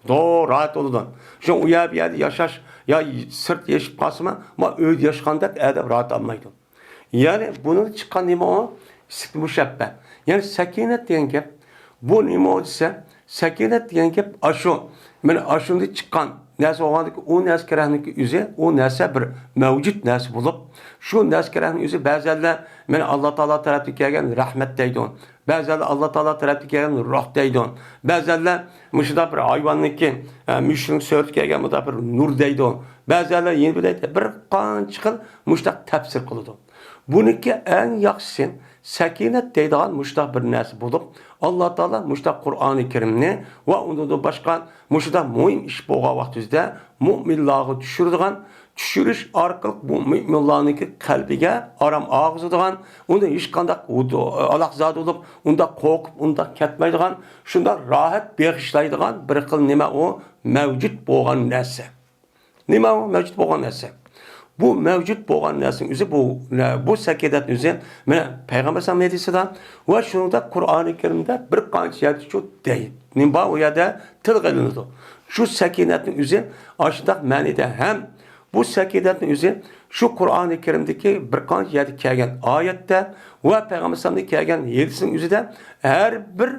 Doğru rahat oldu. Şu uya bir yerde yaşaş ya sırt yaşıp kasma ama öyle yaşkanda edep rahat almaydı. Yani bunun çıkan nima o müşebbe. Yani sakinet diyen ki bu nima ise sakinet diyen ki aşı. Yani aşında çıkan neyse o nes kerahındaki yüzü o neyse bir mevcut nes bulup şu nes kerahının yüzü bazen yani Allah Teala tarafı gelgen rahmet deydin. Bazen Allah Teala tarafı gelgen ruh deydin. Bazen müşda bir hayvanlık ki müşrik söğüt gelgen bu da bir nur deydin. Bazen yeni bir deydi bir kan çıkıl müştak tefsir kılıdı. Bununki en yakışın sakinet deydiğin müştak bir nes bulup Allah Teala müştak Kur'an-ı Kerim'ni ve onu da başka müştak mühim iş boğa vaktizde müminleri düşürüş arkalık bu müminlerin kalbige aram ağzıdığan onu hiç kandak alakzad olup onda korkup onda ketmeydiğan şunda rahat bağışlaydiğan bir kıl nime o mevcut boğan nesi. Nime o mevcut boğan nesi. Bu mevcut boğan nesin üzü bu sakinet üzü Peygamber sallallahu aleyhi ve sellem ve şunu da Kur'an-ı Kerim'de bir kançiyatı çok değil. Nimba o ya da tılgılınızı. Şu sakinetin üzü aşağıda manide hem bu sakinetin üzü şu Kur'an-ı Kerim'deki bir kançiyatı kelgen ayette ve Peygamber sallallahu kelgen yedisinin üzü de her bir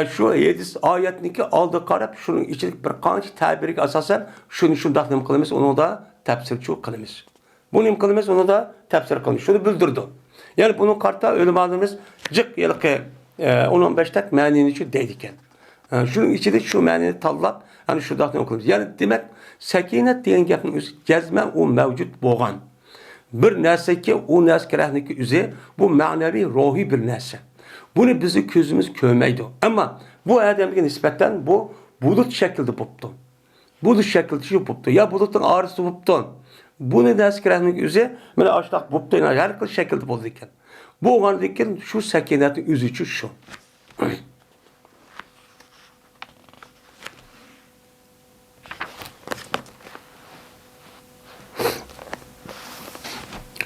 şu yedis ayetindeki aldı karab şunun içindeki bir kançı tabiri asasen şunu şundak nim kılımız onu da tefsirçi kılımız. Bunu im kılımız onu da tefsir kılımız. Şunu bildirdi. Yani bunun kartta ölüm aldığımız cık yılki 10-15 tek manini için deydiken. Şunun içinde şu manini tallap yani şundak nim kılımız. Yani demek sakinet diyen gapın gezme o mevcut boğan. Bir nese ki o nes kerehniki üze bu manevi ruhi bir nese. Bunu bizi gözümüz kövmeydi. Ama bu adamın nispetten bu bulut şekilde buptu. Bulut şekilde şu buptu. Ya bulutun ağrısı buptu. Bunu da eskerahının yüzü böyle açtak buptu. Her şekilde buldu iken. Bu oğandaki şu sakinetin üzücü şu.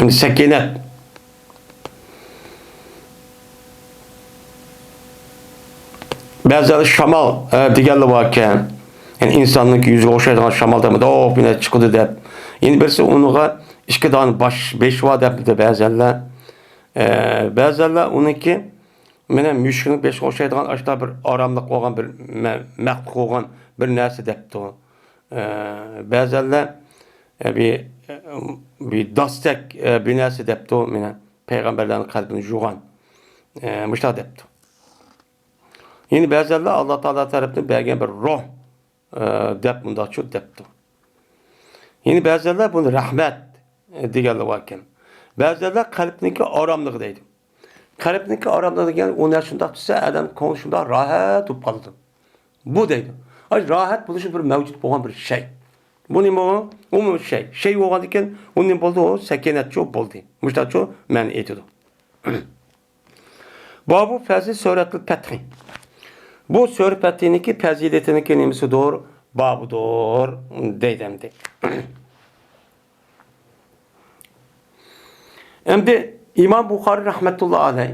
Sakinet. Bazı şamal diğerli varken yani insanlık yüzü hoşaydan şamal da mı da o bine çıkıdı da yeni birisi onu ikki dona beshva debdi ba'zanlar. Ba'zanlar uniki mana mushukni beshga o'xshaydigan ashta bir oromliq bo'lgan bir maqtuq bo'lgan bir narsa debdi. Ba'zanlar bir dastak bir narsa debdi. Mana payg'ambarlarning qalbini yuvgan. Mushta debdi. Yine ba'zanlar Alloh taolo tarafdan bergan bir ruh deb mundaqcha debdi. Yine ba'zanlar buni rahmat deganlar bor ekan. Ba'zanlar qalbniki oromligi deydi. Qalbniki oromligi degan u narsa shundoq desa, adam ko'ngli shundoq rohat bo'lib qoladi. Bu deydi. Ay rohat bo'lishi bir mavjud bo'lgan bir shay. Bu nima u? U shay. Shay bo'lgan ekan, u nima bo'ldi? U sakinatchi bo'ldi. Mushtaqcha ma'ni aytadi. Babu fazil suratul Fath. Bu sura Fath'iniki faziletiniki nimasidir? Babudur deydimdi. Endi İmam Buxoriy rahmetullah alayh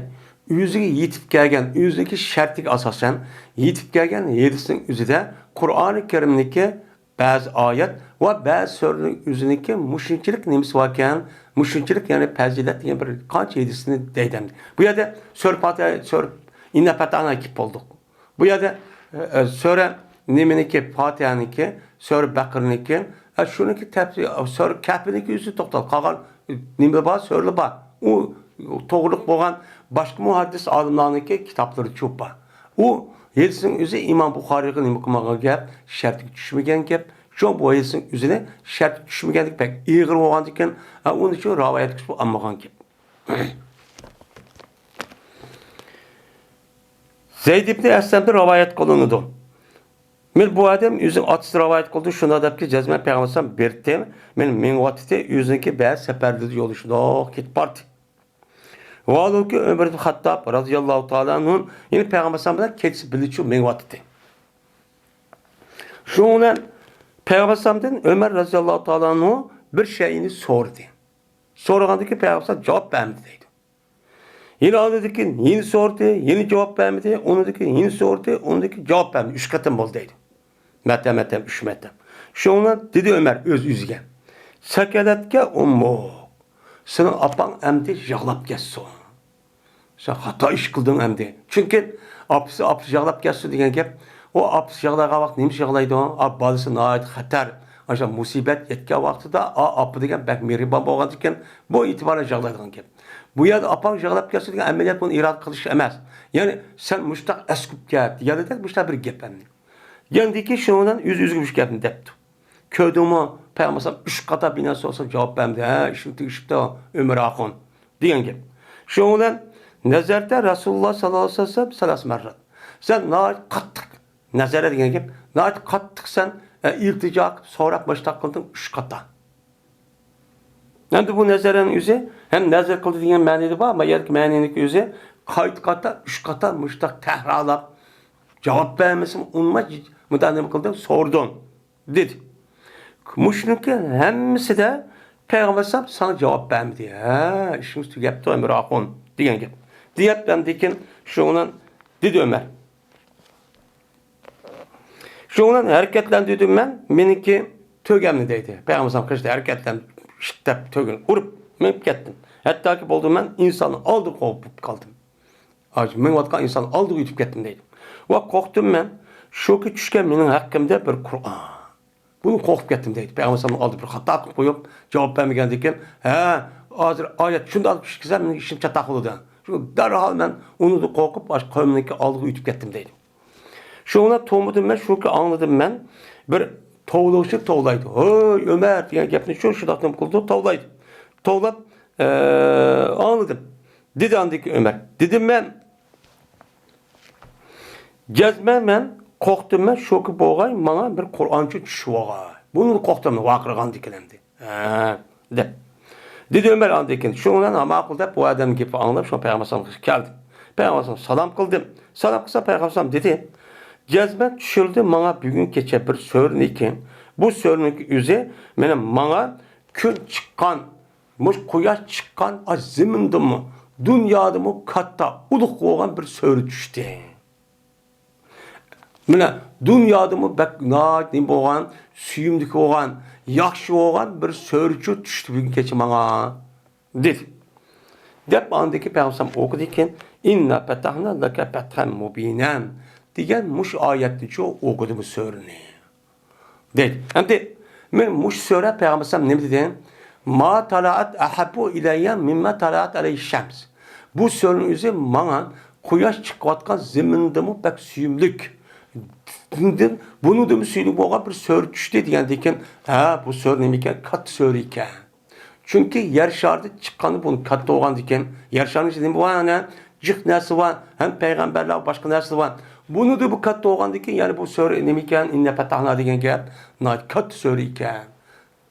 yüzüge yetib kelgan, yüzdeki şartga asosan yetib kelgan hadisning o'zida Qur'oni Karimniki ba'zi oyat va ba'zi suraning o'ziniki mushunchilik nimasi bor ekan, mushunchilik ya'ni fazilat degan bir qancha hadisni deydimdi. Bu yerda sura Fatiha, sura Inna Fatahna kelib bo'ldik. Bu yerda sura nimeniki Fatiha'niki, sura Baqarniki, shuniki tafsir, sura Kahfniki o'zi to'xtalib qolgan nima bor, sura bor. U to'g'rilik bo'lgan boshqa muhaddis olimlarniki kitoblari ko'p bor. U hadisning o'zi Imom Buxoriyga nima qilmagan gap, shartga tushmagan gap. Shu bu hadisning o'zini shartga tushmaganlik pek ig'ir bo'lgan ekan, uni uchun rivoyat qilib olmagan gap. Zeyd ibn Aslam'da rivoyat qilinadi. Men bu adam o'zing otasi rivoyat qildi, shunda debki jazman payg'ambar berdim. Men vaqtida o'ziniki ba'zi safarlarda yo'l shundoq ketib bordi. Valuki Ömer ibn Hattab radhiyallohu ta'ala anhu yine payg'ambar bilan ketib bilichu men vaqtida. Shundan payg'ambardan Ömer radhiyallohu ta'ala anhu bir şeyini sordu. So'ragandiki payg'ambar javob bermadi deydi. Yine aldiki yeni sordu, yeni cevap vermedi. Onundaki yeni sordu, onundaki cevap vermedi. 3 katım oldu deydi. Metem 3 metem. Şuna dedi Ömer öz yüzge. Sekeletke ummu. Senin apan emdi yağlap geçsin. Sen hata iş kıldın emdi. Çünkü apısı yağlap geçsin diyen gep. O apısı yağlağa vakti neymiş yağlaydı o? Ab balısı nahit hatar. Aşağı musibet yetke vakti da apı diyen bek miriban boğan diken bu itibara yağlaydıgan gep. Bu yerde apan yağlap geçsin diyen ameliyat bunu irad kılış emez. Yani sen müştak eskup gep. Ya da müştak bir gep emdi. Yandaki şundan yüz gülüş gepini depti. Köydüğümü peygamber 3 kata binası olsa cevap vermedi. Ha işim tıkışıp da Ömer Akon diyen gep. Şundan nezerde Resulullah sallallahu aleyhi ve sellem salas merrat. Sen nahit kattık. Nezere diyen gep. Nahit kattık sen ilticak sonra başta kıldın 3 kata. Yani bu nezerenin yüzü hem nezer kıldı diyen manidi var ama yerdeki maninin yüzü kayıt kata 3 kata müştak tehralap cevap vermesin onunla müdahale kıldı sordun dedi. Müşrik'in hemisi de Peygamber sana cevap vermedi. Ha işimiz tügepti Ömer Akon diyen gibi. Diyet ben dikin şundan dedi Ömer. Şundan hareketlendirdim ben benimki tögemli deydi. Peygamber kaçtı hareketlen şiddet tögün vurup men kettim. Hatta ki buldum ben insanı aldı kovup kaldım. Acı men vatkan insanı aldı uyutup kettim deydi. Ve korktum ben. Şu ki düşken benim hakkımda bir Kur'an. Bunu korkup kettim deydi. Peygamber aldı bir hata koyup cevap vermegen diken. He hazır ayet şunu da alıp şişkizem benim işim çatak oldu. Şu derhal ben onu da korkup başka kavimdeki aldı uyutup kettim deydi. Şuna to'madim ben, şu ki anladım ben. Bir tovluşuk tovlaydı. Hey Ömer diyen gapni şu daqtim qildi tovlaydı. Tovlab anladım. Dedi andaki Ömer. Dedim ben gezmem ben, korktum ben, şu ki boğay bana bir Kur'ançı düşüp oğay. Bunu korktum, vakırgan dikilendi. De. Dedi Ömer andakin. Şundan ama kıldı bu adam gibi anlayıp şu Peygamber geldi. Peygamber salam kıldım. Salam kılsa Peygamber dedi. Gezme düşürdü bana bugün geçe bir sörnüken. Bu sörnük yüze benim bana gün çıkan, kuyaş çıkan azimindi mi, dünyada mı katta uluk olan bir sörü düştü. Mene Dünyadımı bak ne boğan, süyümdük boğan, yaxşı boğan bir sörçü düştü bugün keçi bana. Dedi. Dep andaki Peygamber okudu iken inna petahna leke pethan mubinen diyen muş ayetli çoğu okudu bu sörünü. Dedi. Hem de men muş söre Peygamber ne dedi? Ma talaat ahabu ileyye mimme talaat aleyhi şems. Bu sörünün üzeri bana kuyaş çıkvatkan zeminde mu pek süyümlük. Bunu da mı süyümlük boğan bir sör düştü diyen diken ha bu sör neyken kat sör iken. Çünkü yer şartı çıkanı bunu katta olan diken yer şartı için bu var ne cık nersi var hem peygamberler başka nersi var. Bunu da bu katta olan diken yani bu sör neyken inne petahna diyen gap na kat sör iken.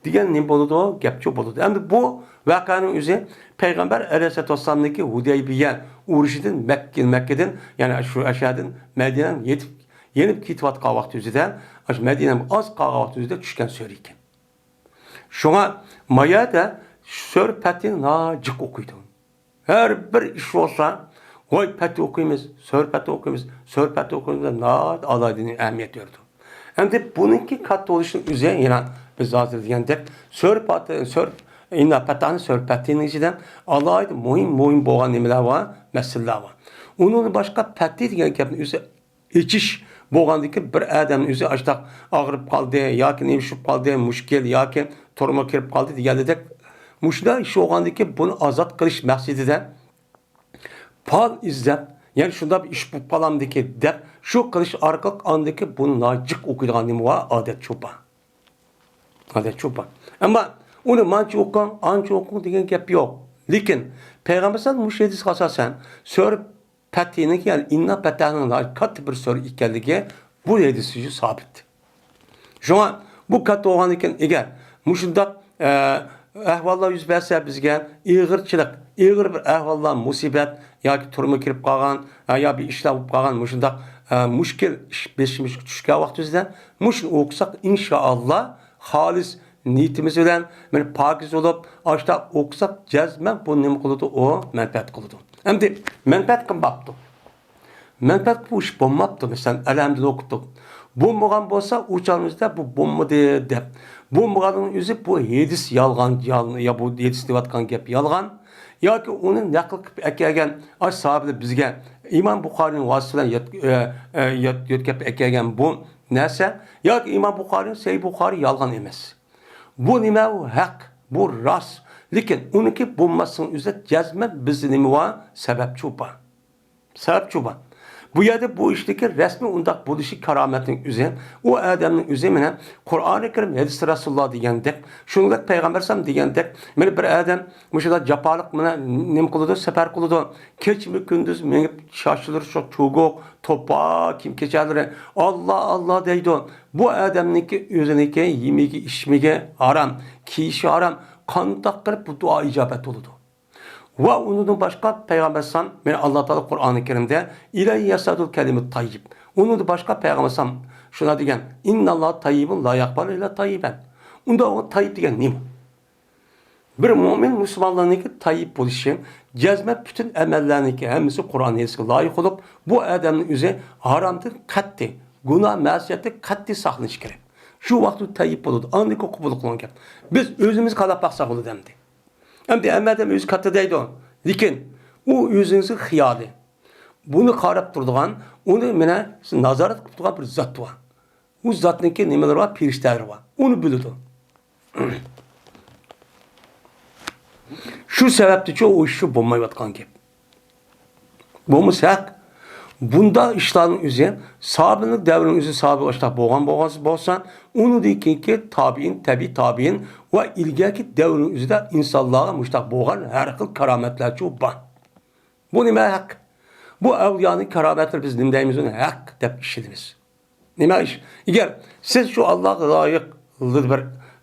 Diyen ne boludu o gap çok boludu. Hem bu vakanın üzeri Peygamber Aleyhisselatü Vesselam'daki Hudeybiye uğraşıdın Mekke'den yani şu aşağıdan Medine'den yenip kitvat kavakti üzerinde Medine'den az kavakti üzerinde düşken sör iken. Şuna maya da sör peti nacık okuydu. Her bir iş olsa oy peti okuyumuz, sör peti okuyumuz, sör peti okuyumuz da aladığını ehemmiyet veriyordu. Hem de bununki katı oluşun üzerine yani biz zaten diyendik sör peti, inna petahını sör petinin içinden alaydı muhim boğan nemeler var, meseleler var. Onun başka peti diyen kepinin üzerine içiş boğandaki bir adamın üzerine açtık ağırıp kaldı, yakin evşip kaldı, müşkil, yakin toruma kirip kaldı diye dedik. Muşda işi oğandaki bunu azat kılış məqsədi de pal izlep, yani şunda bir iş bu palamdaki de şu kılış arkalık andaki bunu nacık okuyduğun nemi var adet çoba. Adet çoba. Ama onu mançı okun, ançı okun diyen gap yok. Lakin Peygamber sallallahu aleyhi ve sellem asasen sör petinin yani inna petahının kat bir sör ikelligi bu hadisi sabit. Şu an bu kat oğan iken eğer muşunda ahvallar yüz verse bizge iğirçilik, iğir bir ahvallar musibet yoki turma kirib qolgan ya bir ishlar bo'lib qolgan muşunda mushkil beşimiz tushgan vaqtimizda mushuni o'qisak inshaalloh xolis niyatimiz bilan mana pokiz bo'lib ashta o'qisak jazman bu nima qiladi o manfaat qiladi. Endi manfaat qilmabdi. Manfaat bu ish bo'lmabdi. Masalan alamdan o'qitdik. Bo'lmagan bo'lsa o'chamizda bu bo'lmadi deb. Bo'lmaganning o'zi bu hadis yolg'on ya bu hadis deyotgan gap yolg'on yoki uni naql qilib kelgan sahobalar bizga İmam Buxorining vasitasidan yetkazib kelgan bu narsa yoki İmam Buxorining Sahih Buxori yolg'on emas. Bu nima u haq, bu rost. Lekin uniki bo'lmasning o'zida jazman bizni nima va sababchi bor. Sababchi bor. Bu yerde bu işteki resmi undaq buluşu karametin üzerine, o adamın üzerine Kur'an-ı Kerim hadis Resulullah diyendik, şunluk Peygamber Sam diyendik, beni bir adam müşahede capalık mına nem kılıdı, sefer kılıdı, keçmi gündüz menip şaşılır çok çoğuk, topa kim keçerleri, Allah Allah deydi. Bu adamınki üzerindeki yemeği içmeği aram, kişi aram, kandak kırıp bu dua icabet oldu. Ve onun başka Peygamber Sam, yani Allah Teala Kur'an-ı Kerim'de ilahi yasadul kelimut tayyib. Onun başka Peygamber Sam şuna diyen innallah tayyibun la yakbalu illa tayyiben. Onda o tayyib diyen neyim? Bir mümin Müslümanlarındaki tayyib buluşu cezme bütün emellerindeki hemisi Kur'an-ı Kerim'e layık olup bu adamın üzerine haramdır katli, günah mesiyeti katli saklanış gerek. Şu vakti tayyib oldu. Anlık okubuluk olan gerek. Biz özümüz kalap baksak olur demdi. Hem de emmedim yüz katıdaydı o. Lakin o yüzünüzü hiyali. Bunu karab durduğun, onu mene nazaret tuttuğun bir zat var. O zatınki nemeler var, pirişler var. Onu bilirdi. Şu sebepti ki o işi bulmayı vatkan gibi. Bu musak. Bunda işlerin üzerine sahabenin devrinin üzerine sahabe işte boğan bolsan onu deyin ki tabi'in ve ilgaki devrinin üzerinde insanlığa müştak boğan her kıl karametler çok var. Bu nime hak? Bu evliyanın karametleri biz nimdeyimizin hak deyip işlediniz. Nime iş? Eğer siz şu Allah'a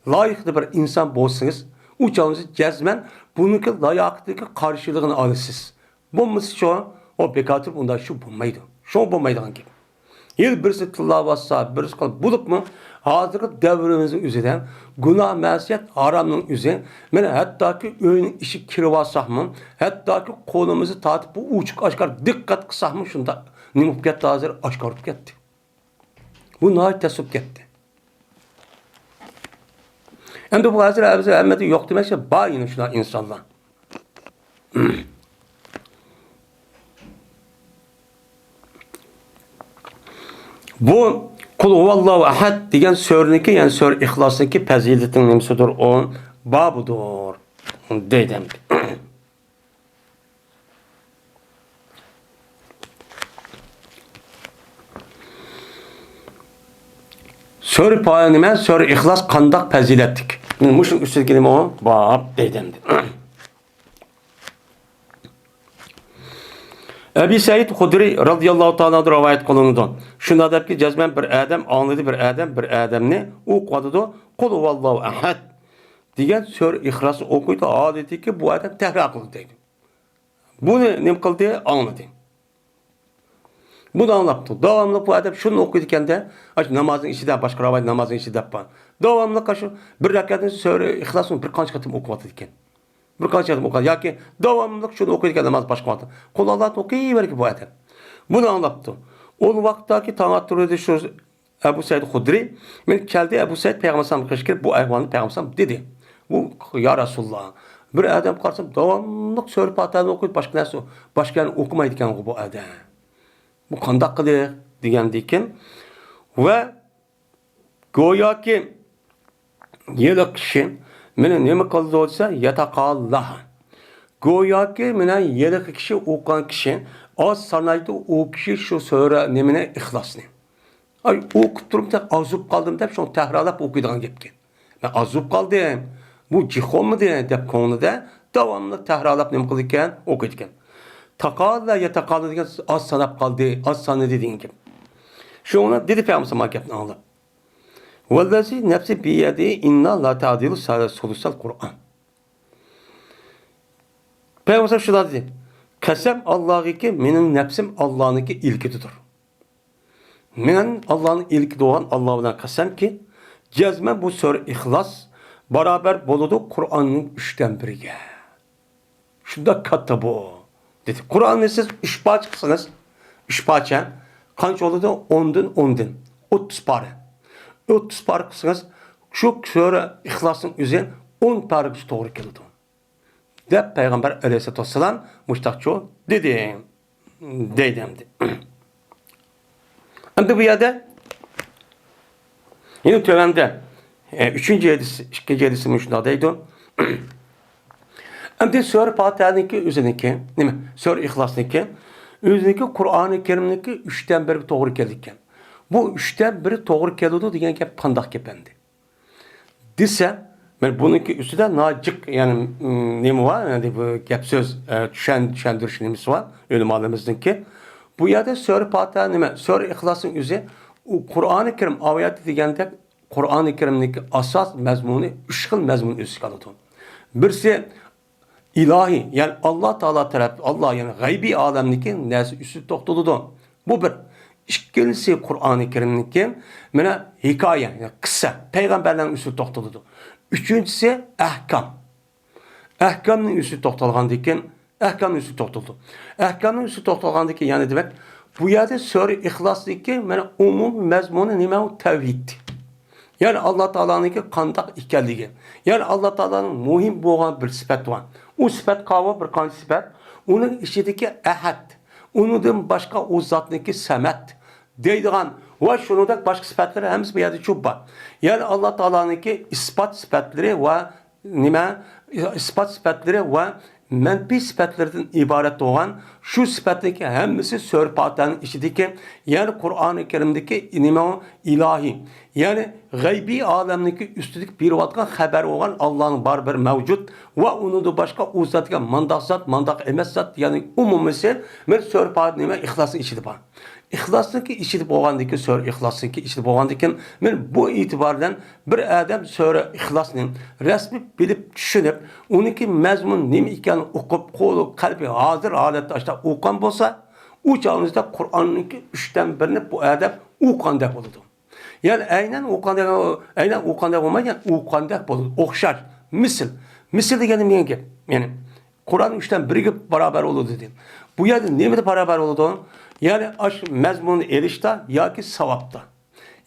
layıklı bir insan bolsanız uçağınızı cezmen bununki layıklıki karşılığını alırsınız. Bu musu şu o bekatır bunda şu bulmaydı. Şu bulmaydı hangi? Yıl birisi kılla bassa, birisi kılla bulup mu? Hazırki devrimizin üzerinden günah, mesiyet, haramın üzerine hatta ki öğün işi kirvasak mı? Hatta ki kolumuzu tatıp bu uçuk aşkar dikkat kısak mı? Şunda nimup gitti hazır aşkarıp gitti. Bu nahit tasvip ketdi. Endi bu hazır Ahmedi yok demekse bayını şuna insanlar. Bu Kul huvallahu ahad degan so'rniki, ya'ni so'r ixlosniki fazilating nimasidir? O babudur. Dedim. So'r poya nima? So'r ixlos qandoq fazilatlik? Men mushun ustiga kelima o bab dedim. Ebu Said Hudri radıyallahu ta'ala rivayet kılındı. Şunda der ki cezmen bir adam anladı bir adam ne okudu kul huvallahu ahad diyen sör İhlas'ı okuydu. Adeti ki bu adam tekrar kıldı dedi. Bunu ne kıldı anladı. Bunu anlattı. Devamlı bu adam şunu okuyurken de namazın içinde başka rivayet namazın içinde yapar. Devamlı kaşı bir rekatın sör İhlas'ın bir kaç katım okudu iken. Bir kaç adım okudu. Ya ki devamlılık şunu okuyurken namaz başka oldu. Kul Allah'ın okuyuver ki bu adam. Bunu anlattı. O vakittaki tanıttırdı şu Ebu Said Hudri. Men geldi Ebu Said Peygamber sallallahu aleyhi ve sellem bu ahvalını Peygamber sallallahu dedi. Bu ya Resulullah. Bir adam karşısında devamlılık söyleyip hatanı okuyup başka yani okumaydıkken bu adam. Bu kandak kılıyor diyen ve goya ki yıllık kişi meni nima qildi olsa yataqallah. Go'yoki meni yiliq kishi o'qigan kishi oz sanaydi u kishi shu sura nimani ixlosni. Ay o'qib turib da azub qoldim deb shuni takrorlab o'qiydigan gapga. Men azub qoldim. Bu jihonmidi deb ko'nglida davomli takrorlab nima qildi ekan, o'qiydi ekan. Taqalla yataqalla degan oz sanab qoldi, oz sanadi degan gap. Shuni dedi Payg'ambar sallallohu alayhi vasallam. Vallazi nefsi biyedi inna la ta'dilu sulusal Kur'an. Peygamber şuna dedi. Kasem Allah'ı ki benim nefsim Allah'ınki ilkidir. Benim Allah'ın ilki olan Allah'dan kasem ki cezmen bu sure İhlas beraber boludu Kur'an'ın 3'ten biriga. Şunda katta bu. Dedi. Kur'an'ı siz 3 parça kılsanız 3 parça kaç oldu? 10'dan 30 parça. 30 parça kılsanız şu sure İhlas'ın üzerine 10 parça doğru geldi. De Peygamber aleyhissalatü vesselam muştakçı dedi. Deydemdi. Şimdi bu yerde yine tövende 3. hadisi, 2. hadisi müşnadaydı. Şimdi Sure Fatiha'nınki üzerindeki, değil mi? Sure İhlas'ınki üzerindeki Kur'an-ı Kerim'deki 3'ten biri doğru geldikken. Bu 3'ten biri doğru geldi diyen gap kandak gependi. Dise ben bununki üstüde nacık yani ne var? Yani bu gap söz düşendirişimiz var. Ölümalarımızdaki. Bu yerde Sure Fatiha nime? Sure İhlas'ın üzeri Kur'an-ı Kerim ayeti degende Kur'an-ı Kerim'deki asas mezmunu 3 xil mezmun üstü aldı. Birisi ilahi yani Allah Teala tarafı Allah yani gaybi alemdeki nesi üstü toxtuludu. Bu bir. İkincisi Kur'an-ı Kerim'deki mana hikaye yani kıssa peygamberlerin üstü toxtuludu. Üçüncüsü ahkam. Ahkamın üstü toxtalğandikin ahkamın üstü toxtuldu. Ahkamın üstü toxtalğandiki yani demek bu yerde Sure İhlas'daki mana umum mezmunu nima tevhid. Yani Allah Teala'nınki qandaq ekanligi. Yani Allah Teala'nın muhim bo'lgan bir sifat var. O sifat qavı bir qancha sifat. Onun içindeki ahad. Ondan başka o zatniki samet deydigan ve şunundak başka sıfatları hemsi bir yerde çok var. Yani Allah Teala'nınki ispat sıfatları ve nima ispat sıfatları ve menfi sıfatlardan ibaret olan şu sıfatdaki hemsi Sure Fatiha'nın içindeki yani Kur'an-ı Kerim'deki nima ilahi yani gaybi alemdeki üstünlük bir vatkan haber olan Allah'ın bar bir mevcut ve onu da başka o zatga mandak zat, mandak emes zat yani umumisi men Sure Fatiha'nın İhlas'ın içinde var. İhlas'daki içinde boğandaki Sure İhlas'daki içinde boğandaki men bu itibardan bir adam Sure İhlas'ın resmi bilip düşünüp onunki mezmun nima ekanini okup qo'li qalbi hazır holatda işte o'qigan bo'lsa u chog'ingizda Qur'onninki 3'ten birini bu adam o'qigandek bo'ladi. Yani aynen o'qigandek bo'lmagan o'qigandek bo'ladi. O'xshash. Misl deganim nega gap? Yani Kur'an 3'ten biriga beraber oldu dedi. Bu yerde nimada beraber oldu? Yani aş mezmunu erişte ya ki savapta.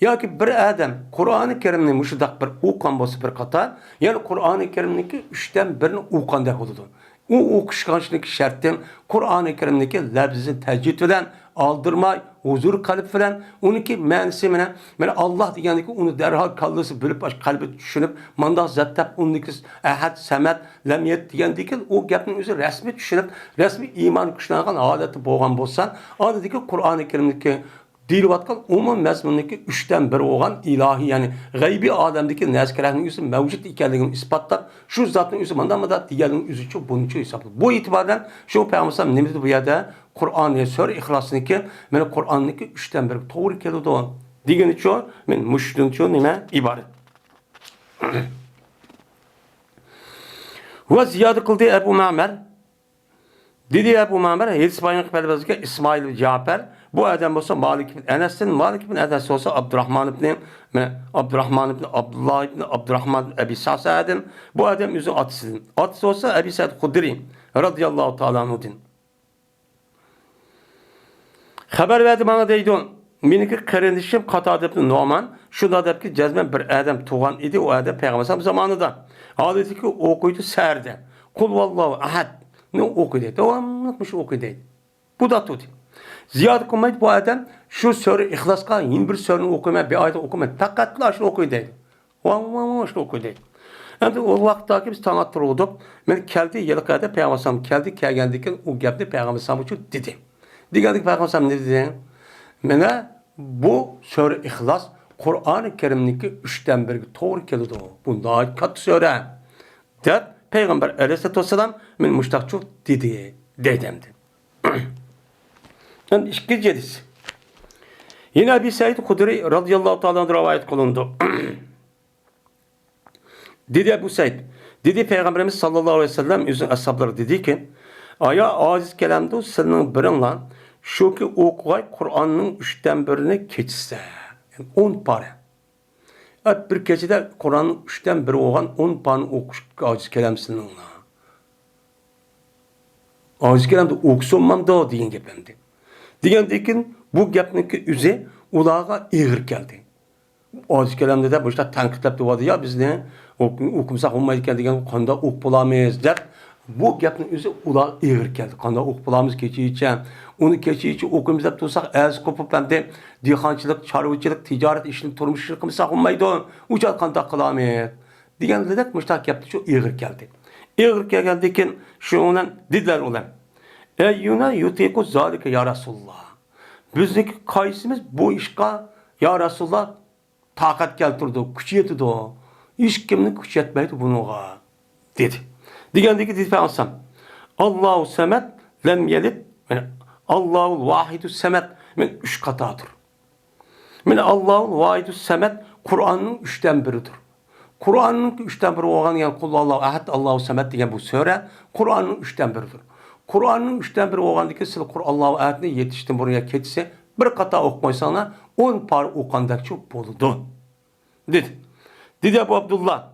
yoki bir adam Qur'oni Karimni mushudaq bir o'qigan bo'lsa bir qator, ya'ni Qur'oni Karimniki 3dan 1ni o'qiganda bo'ladi. U o'qishganligi shartdan Qur'oni Karimniki lafzini tajvid bilan aldırmay, huzur qalb bilan uniki ma'nosi bilan mana Alloh degandiki uni darhol kallasi bilib, qalbi tushunib, mandaq zat deb uniki ahad, samad, lam yet degandiki u gapning o'zi rasmiy tushunib, rasmiy iymon kuchlangan holati bo'lgan bo'lsa, odatdagi Qur'oni Karimniki deyilayotgan umum mazmunniki 3dan 1 bo'lgan ilohiy, ya'ni g'aybiy olamdagi narsalarning o'zi mavjud ekanligini isbotlab, shu zotning o'zi manda deganning o'zi uchun buncha hisoblab. Bu e'tibordan shu payg'ambar nima dedi bu yerda? Qur'onni so'r ixlosniki, mana Qur'onniki 3dan 1 to'g'ri keladi degani uchun men mushdan uchun nima iborat. Va ziyoda qildi Abu Ma'mar. Dedi Abu Ma'mar, hadis bayon qilibizga İsmail ibn Ja'far, bu adam bo'lsa Malik ibn Anas'dan, Malik ibn Anas olsa Abdurrahman ibn Abdullah ibn Abdurrahman ibn Abi Sa'd'dan, bu adam o'zi otasidan. Otasi olsa Abi Sa'd Xudri radhiyallohu ta'ala anhudan. Xabar verdi bana deydi, meniki qarindishim Qatada ibn Nu'man shunda debki jazman bir adam tug'an edi, o adam payg'ambar zamonida. Odatdagi o'qiydi sarda. Qul vallohu ahad. Ne okuydu? Devamlı şu okuydu. Bu da tuttu. Ziyade kılmaydı bu adam şu sure İhlas'ka yeni bir sure okumaya, bir ayet okumaya. Takatla şunu okuydu. Şunu okuydu. Yani o vakitte biz tanıttırıldık. Ben geldi yılkada Peygamber geldi gelgendeki o gapni Peygamber için dedi. Diğer Peygamber ne dedi? Bana bu sure İhlas Kur'an-ı Kerim'deki 3'ten 1 doğru keldi o. Bu daha kat sure. Der Peygamber Aleyhisselatü Vesselam men muştakçu dedi dedemdi. Yani ikinci hadis. Yine Abi Said Hudri radıyallahu ta'ala rivayet kılındı. Dedi Ebu Said, dedi Peygamberimiz sallallahu aleyhi ve sellem üzerine ashabları dedi ki, aya aziz kelamda senin birin lan, şu ki okuyay Kur'an'ın 3'ten 1'ini keçse, yani 10 para. Evet, bir gecede Kur'an'ın 3'ten 1'i olan 10 parını okuş aciz kelamsının ona. Aciz kelamda okusunmam da deyin gepemdi. Degendekin bu gapniki üze ulağa ağır geldi. Aciz kelamda da bu işte tankitlep duvadı ya biz ne okumsak olmayken degen kanda ok bulamayız der. Bu gapning üze ulağa ağır geldi. Kanda ok bulamız keçiyice. Onu keçiyice okumuzda tutsak az kopup bende dehqonchilik, chorvachilik, tijorat ishini turmushini qilsak olmaydi. Ucha qanday qilamiz? Deganlarda mushtaq gapni shu ağır keldi. Ağır kelgandan keyin shundan dedilar ular. Eyyuna yutiqu zalika ya Rasulullah. Bizniki qaysimiz bu ishga ya Rasulullah taqat keltirdi, kuch yetdi. Hech kimni kuch yetmaydi bunuga dedi. Degandagi dedi Peygamber Allahu samet lem yelid Allahul vahidus semet men 3 katadır. Men Allahul vahidus semet Kur'an'ın 3'ten 1'idir. Kur'an'ın 3'ten 1'i olan yani kullallahu ahad Allahu semet diyen bu sure Kur'an'ın 3'ten 1'idir. Kur'an'ın 3'ten 1'i olgandaki siz Allahu ahadni yetiştin buraya keçse bir kata okumaysana 10 par okandak çok boludu. Dedi. Dedi bu Abdullah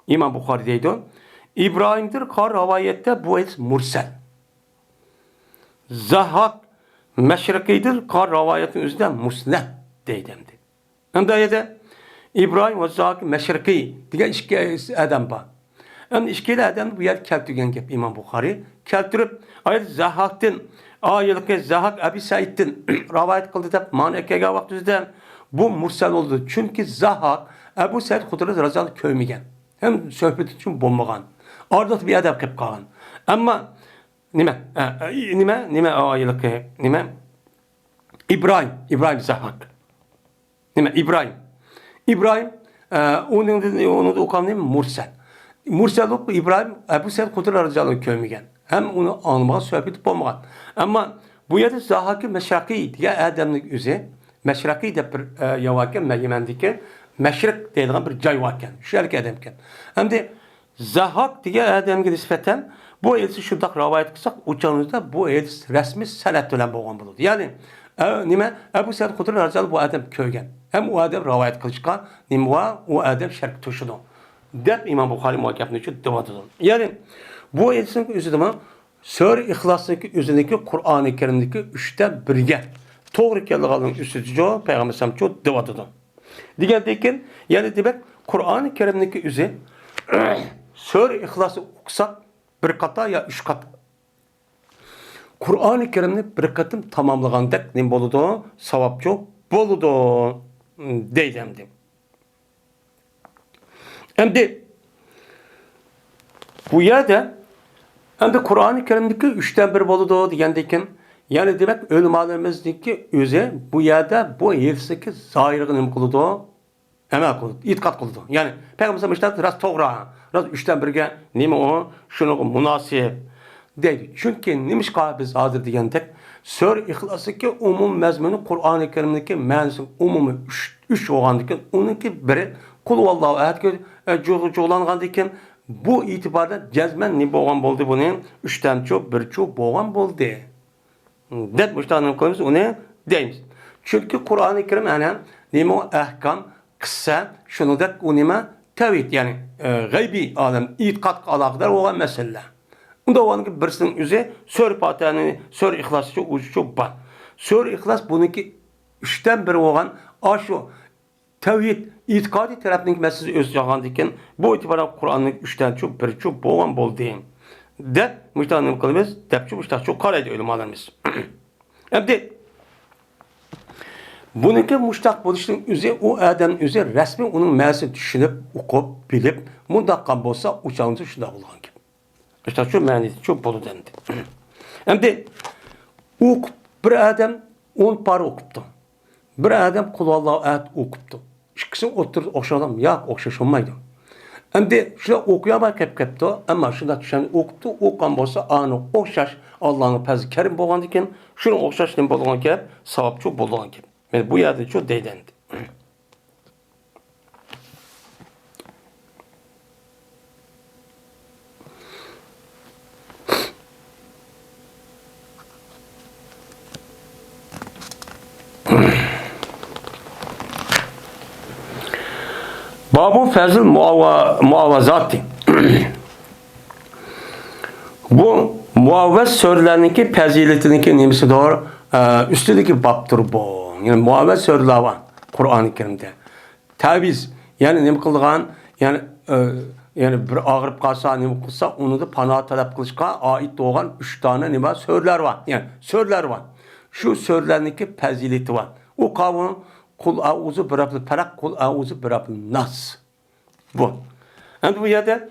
İmam Bukhari deydi. İbrahim'dir kar rivayette bu es mursel. Zahak meşrikidir kar rivayetin özünde musned deydimdi. Hem de ayette İbrahim ve Zahak meşriki diye iki adam var. Hem iki adam bu yer keltirgen gap İmam Bukhari keltirip ayet Zahak'tan ayetke Zahak Abi Said'den rivayet kıldı da manekega vaktinde bu mursel oldu. Çünkü Zahak Ebu Said Hudri radıyallahu köymigen. Hem sohbet için bombagan. Orada bir adam kep kalan. Ama nime ayılık nime İbrahim Zahak. İbrahim onu da okan nime mursel. Mursel olup İbrahim Ebu Said Hudri radıyallahu köymigen. Hem onu anlamağa sohbet bombagan. Ama bu yerde Zahak'ı meşraki diye adamlık üzere meşraki de bir yavakken Yemendeki meşrik deyilgan bir joy varken, şu erkek adamken. Hem de Zahak diye adamga nispeten bu elsi şundaq rivayet qilsak, uçanızda bu hadis resmi sanat bilan bo'lgan bo'ladi. Ya'ni nima Abu Said Hudri radhiyallohu bu adam ko'rgan. Hem o adam rivayet qilishgan, nima o adam shark tushidi. Deb İmam Buxoriy muhakkabni uchun da'vat qildi. Ya'ni bu hadisin o'zida Sure İhlas'daki özündeki Kur'an-ı Kerim'deki 3'te 1'ge to'g'ri ekanligining ustida payg'ambar alayhisalom deyotdi. Degandan keyin yana demak Qur'oni Karimniki o'zi sura Ixlos o'qisak bir qator yo 3 qator Qur'oni Karimni bir qatim tamomlagandek nima bo'ladi? Savobchi bo'ladi deydim. Endi bu yerda endi Qur'oni Karimniki 3dan 1 bo'ladi degandan keyin yani demek ulamolarimizniki o'zi bu yerda bu hifzdagi zoirga nima qiladi? Amal qiladi, e'tiqod qiladi. Ya'ni payg'ambar aytadi, "Ras to'g'ri, ras 3dan 1ga nima o, shunga munosib" deydi. Chunki nimishqa biz hozir degandek, sura Ixlosdagi umum mazmuni Qur'oni Karimniki ma'nosi umumiy 3 bo'lgandan uniki biri qul vallohu ahadga jo'g'langandan keyin bu e'tiborda jazman nima bo'lgan bo'ldi buning 3dan 1 bo'lgan bo'ldi. deb müştahını koymuş onu deymiz. Çünkü Kur'an-ı Kerim ana nima ahkam, qissa, shuningdek u nima tavhid, ya'ni g'aybiy olam, e'tiqod aloqador bo'lgan masalalar. Unda o'nki birisining o'zi sura Fatihani, sura Ixlosga o'zi bor. Sura Ixlos buniki 3dan 1 bo'lgan, shu tavhid, e'tiqodiy tarafning masalasi o'zi olgandan keyin bu e'tiboran Qur'onning 3dan 1 bo'lgan bo'ldi. deb müştahını koymuş, debçi müştahçı qaraydı ulamolarimiz. Endi buniki müştah bo'lishning o'zi u odam o'zi rasmiy uning ma'nosini tushunib, o'qib, bilib, mundaqqa bo'lsa, o'shancha shunday bo'lgan gap. İşte şu ma'nosi shu bo'ladi endi. Endi o'qib bir odam 10 pora o'qibdi. Bir odam qul Allohu ahad o'qibdi. Ikkisi o'tirib o'xshadim, yo'q, o'xshash olmaydi. Endi shuna o'qiyamay ketdi, ammo shunda tushunib o'qibdi, o'qigan bo'lsa, aniq o'xshash Allohning fazli karim bo'lgandan keyin shuni o'xshash nima bo'lgan gap, savobchi bo'lgan gap. Men bu yerda shu deydi endi. Babun fazl muavazati. Bu muavvaz suralarniki fazilatiniki nemisi doğru üstündeki baptır bu. Yani muavvaz suralar var Kur'an-ı Kerim'de. Tabiz yani nima qilgan yani bir ağırıp qalsa nima qilsa onu da panoh talab qilishga oid bo'lgan 3 tane nima suralar var. Yani suralar var. Şu suralarniki fazilati var. O qavm Kul a'uzu bi rabbil falaq, kul a'uzu bi rabbin nas. Bu. Endi bu yerda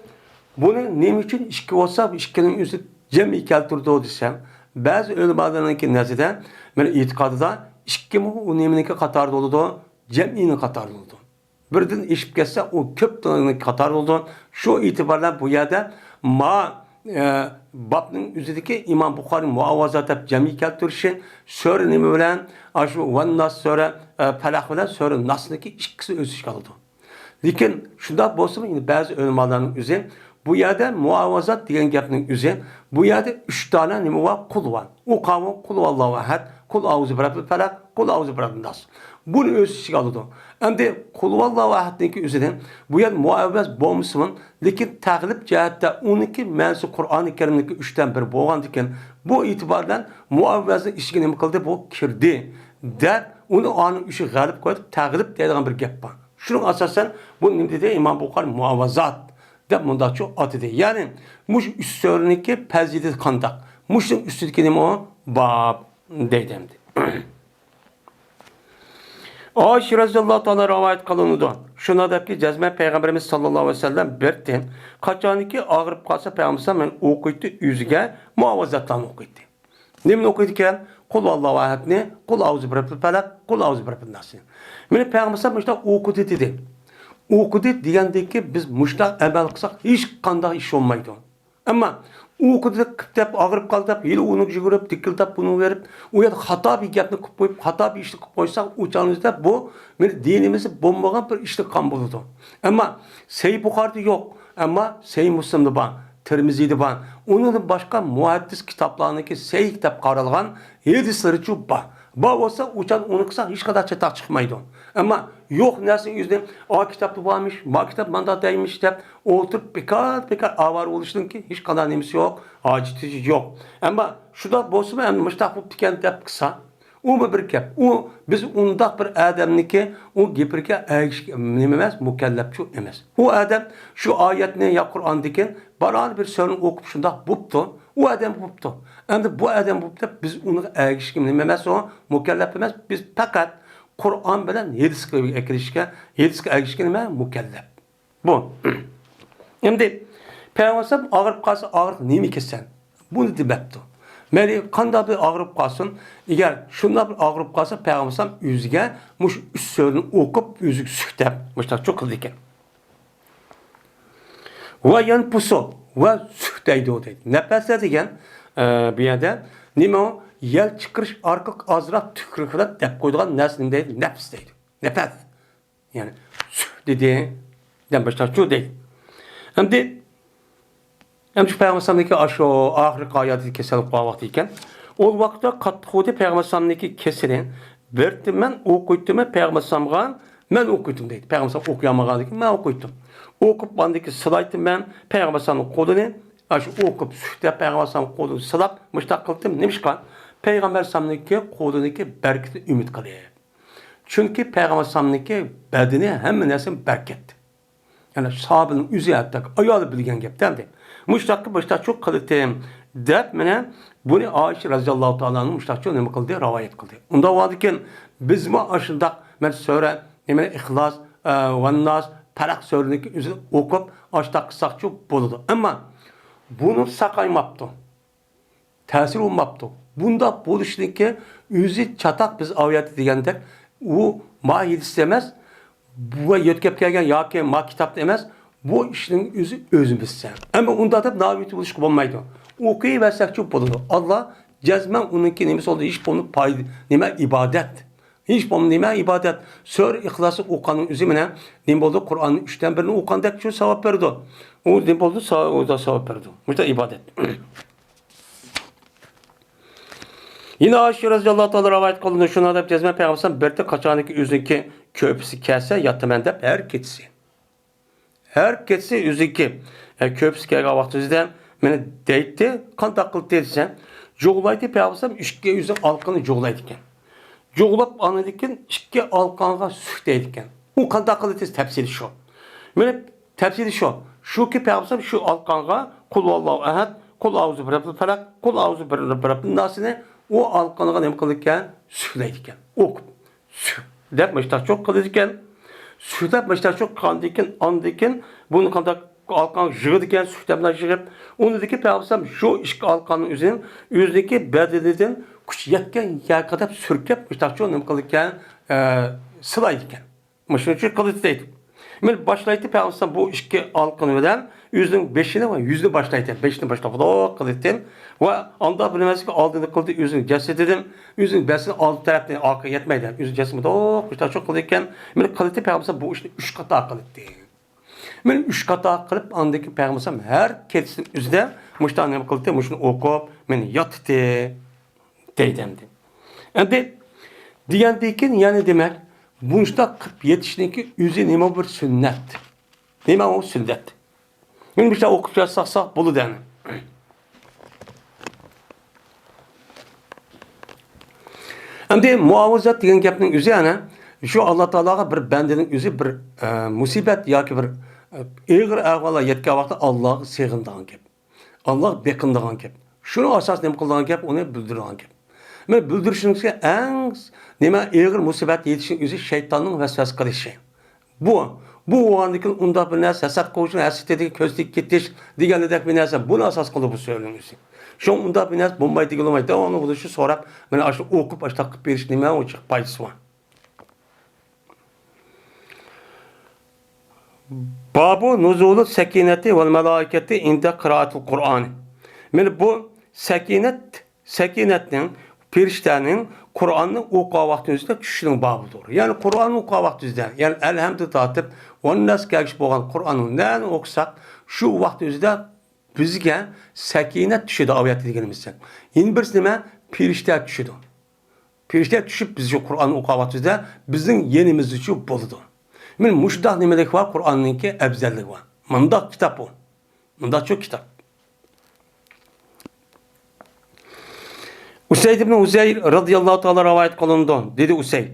buni nima uchun ikki bo'lsa, ikkining o'zi jami keltirdi desam, ba'zi ulamolarning nazarida, men e'tiqodida ikki u nimaniki qator bo'ladi, jamining qator bo'ladi. Birdan eshib ketsa, u ko'p qator bo'ladi. Shu e'tibordan bu yerda babning o'zidagi Imom Buxoriy muavvazat deb jami keltirishi sura nima bilan shu van nas sura falaq bilan sura nasniki ikkisi o'z ichiga oladi. Lekin shunda bo'lsa, ba'zi ulamolarning o'zi bu yerda muavvazat degan gapning o'zi bu yerda 3 dona nima va qul va. U qavm qul vallohu ahad, qul auzu bi rabbil falaq, qul auzu bi rabbin nas. Buni o'z ichiga oladi. Endi qul vallohu ahadniki o'zidan bu yer muavvaz bo'lmasmin, lekin tag'lib jihatda uniki ma'nosi Qur'oni Karimniki 3dan 1 bo'lgandan keyin bu e'tibordan muavvazni ishiga nima qildi? Bu kirdi. deb uni onun ishi g'alib qo'yib tag'lib deydigan bir gap bor. Shuning asosan bu nima dedi Imom Buxoriy muavvazat deb mundaqcha atidi. Ya'ni mush ustorniki fazilat qandaq. Mushning ustidagi nima bab deydi. Ayşe radhiyallohu ta'ala rivoyat qilinadi. Shuna debki jazma payg'ambarimiz sallallohu alayhi vasallam berdi. Qachoniki og'rib qolsa payg'ambar men o'qiydi, yuziga muavvazatdan o'qiydi. Nima o'qiydi ekan? Qul vallohu ahadni, qul auzu bi rabbil falaq, qul auzu bi rabbin nas. Meni payg'ambar mushta o'qidi dedi. O'qidi degandeki biz mushta amal qilsak hech qanday ish bo'lmaydi. Ammo o'qidi kitap og'rib qoldi deb yil uni yugurib tikiltab buni verib u yer xato bir gapni qilib qo'yib xato bir ishni qilib qo'ysak o'chanimizda bu meni dinimiz bo'lmagan bir ishni qilgan bo'ladi. Ammo Sahih Buxoriyda yo'q, ammo Sahih Muslimda bor, Tirmiziyda bor. Undan boshqa muhaddis kitoblarniki Sahih deb qaralgan hadislari bor. Bu olsa uçan onu kısa hiç kadar çatak çıkmaydı. Ama yok nasıl yüzden o kitapta varmış, bu kitap manda değmiş de oturup bekar avar oluştun ki hiç kadar nemisi yok, acitici yok. Ama şu da bozma hem müştahap diken de kısa. U mu bir gap? U biz undaq bir adamniki u gapirga nima emas, mukallafchi emas. U adam shu oyatni ya Qur'ondakin baron bir so'zni o'qib shundaq bo'pti. U adam bo'pti. Endi bu adam bo'pti, biz uni agishga nima emas, o mukallaf emas. Biz faqat Qur'on bilan hadisga kirishga, hadisga agishga nima mukallaf. Bu. Endi Peygamber ağırıp qalsa, ağırıq neymi kessen? Bunu demepti. Məni qanda bir ağırıp qalsın, eğer şunda bir ağırıp qalsa, Peygamber yüzüge muş üst sözünü okup, yüzük süktep, muşlar çok kıldı iken. Ve yanpusu, ve sükteydi o deydi. Nefesle degen, bir yerde, nime o? Yel çıkırış, arkık azraq tükürükler dep koyduğun neslim deydi, nefs deydi. Nefes. Yani sükt dedi, başlar çok deydi. Hem şu Peygamber'deki aşı ahir ayeti kesilip qolan vaxt iken, o vaxtda qattiqodi Peygamber'deki kesilin, berdi men okuytum Peygamber'ga, men okuytum deydi. Peygamber okuyamagan iken men okuytum. Okup bandaki sılaytım ben Peygamber'in kodunu, aşı okup sühte Peygamber'in kodunu sılap, müştak kıldım. Neymiş kan? Peygamber'deki kodunaki berketi ümit kılıyor. Çünkü Peygamber'deki bedeni hem nesin berket. Yani sahabenin üzü hatta ayalı bilgen gepten de. Müştakı başta çok kalitem dep mene bunu Ayşe radıyallahu ta'ala'nın müştakçı ne kıldı rivayet kıldı. Onda vardıken biz mi aşında men söyle ne İhlas ve Nas Falak söylediği üzü okup aştak sakçı buludu. Ama bunu sakaymaptı. Tesir olmaptı. Bunda buluştaki üzü çatak biz ayeti degende o mahir istemez. Bu yetkep kelgen yoki ma kitap demez. Bu işin özü özümüzsen. Ama onda da naviti buluş olmaydı. Okuyuversek çok buludu. Allah cezmen onunki neymiş oldu. Hiç bunu paydı. Nime ibadet. Hiç bunu nime ibadet. Sör İhlas'ı okanın üzümüne nime oldu. Kur'an'ın 3'ten birini okandak şu sevap verdi. O nime oldu. O da sevap verdi. Bu da ibadet. Yine Ayşe radıyallahu ta'ala rivayet kılındı. Şuna da cezmen Peygamber berte kaçaniki üzünki köpüsü kesse yatımen de her ketsi. Her ketsi üzünki köpüsü kesse vaxtızda meni deytti. Kan takıl dediysen joğlaydı Peygamber işke yüzün alkanı joğlaydıken. Joğlap anladıkken işke alkanına sükteydikken. O kan takıl dediyse tepsili şu. Meni tepsili şu. Şu ki Peygamber şu alkanına kul vallahu ehad, kul auzu birabbil felak, kul auzu birabbil nasine o alkanıga ne kılırken sükleydikken. Okup sükleyip başta çok kılırken sükleyip başta çok kandikken andikken bunu kandak alkan jığıdikken sükleyip jığıp onu dedi ki Peygamber şu işki alkanın üzerine yüzdeki bedeniden kuş yetken yer kadar sürkep başta çok ne kılırken sılaydikken. Başta çok kılırken men başlaydı Peygamber bu işki alkanı veren yüzün beşini var yüzünü başlaydı. Beşini başladı. O kılıttım. Ve anda bilmez ki aldığını kıldı yüzünü cesededim. Yüzün besini alt taraftan arka yetmedi. Yüzün cesedi o kuşta çok kılırken men kılıttı Peygamber bu işini 3 kata kılıttı. Men 3 kata kılıp andaki Peygamber her kesin üzde muştan kılıttı. Muşunu okup men yattı deydemdi. Endi diyendikin yani demek bunçta 47'deki yüzü nima bir sünnet. Nima o sünnet. Men bir şey okup yazsak bulu deni. Endi muavazat degan gapning o'zi ana shu Alloh taologa bir bandaning o'zi bir musibat yoki bir ig'ir ahvolga yetgan vaqtda Allohga sig'inadigan gap. Alloh beqinadigan gap. Shuni asos nima qiladigan gap, uni bildiradigan gap. Men bildirishingizga eng nima ig'ir musibat yetishning o'zi shaytonning vasvas qilishi. Bu o'rniki unda bir narsa hasad qilish, hasadga ko'zlik ketish deganidek bir narsa buni asos qilib bu so'zlanishing. Şu unda bir nas bo'lmaydi, bo'lmaydi. Onu bunu şu so'rab, mana shu o'qib boshqa qilib berish nima uchun foydasi bor. Babu nuzulu sakinati vel malaikati inda qiraatul Qur'an. Mana bu sakinatning ferishtaning Qur'onni o'qigan vaqtida tushishning babidir. Ya'ni Qur'onni o'qigan vaqtida, ya'ni alhamdu tatib, onnas kelgish bo'lgan Qur'onni nani o'qisak, shu vaqtida bizga sakinat tushadi oyat deganimizda. Yana birisi nima? Ferishta tushadi. Ferishta tushib bizga Qur'onni o'qiyotganda bizning yenimiz uchun bo'ladi. Men mushdaq nimalik var Qur'onningki afzalligi var. Mundaq kitob bu. Mundaq çok kitap. Usayd ibn Uzeyr radıyallahu ta'ala rivayet kılındı. Dedi Usayd.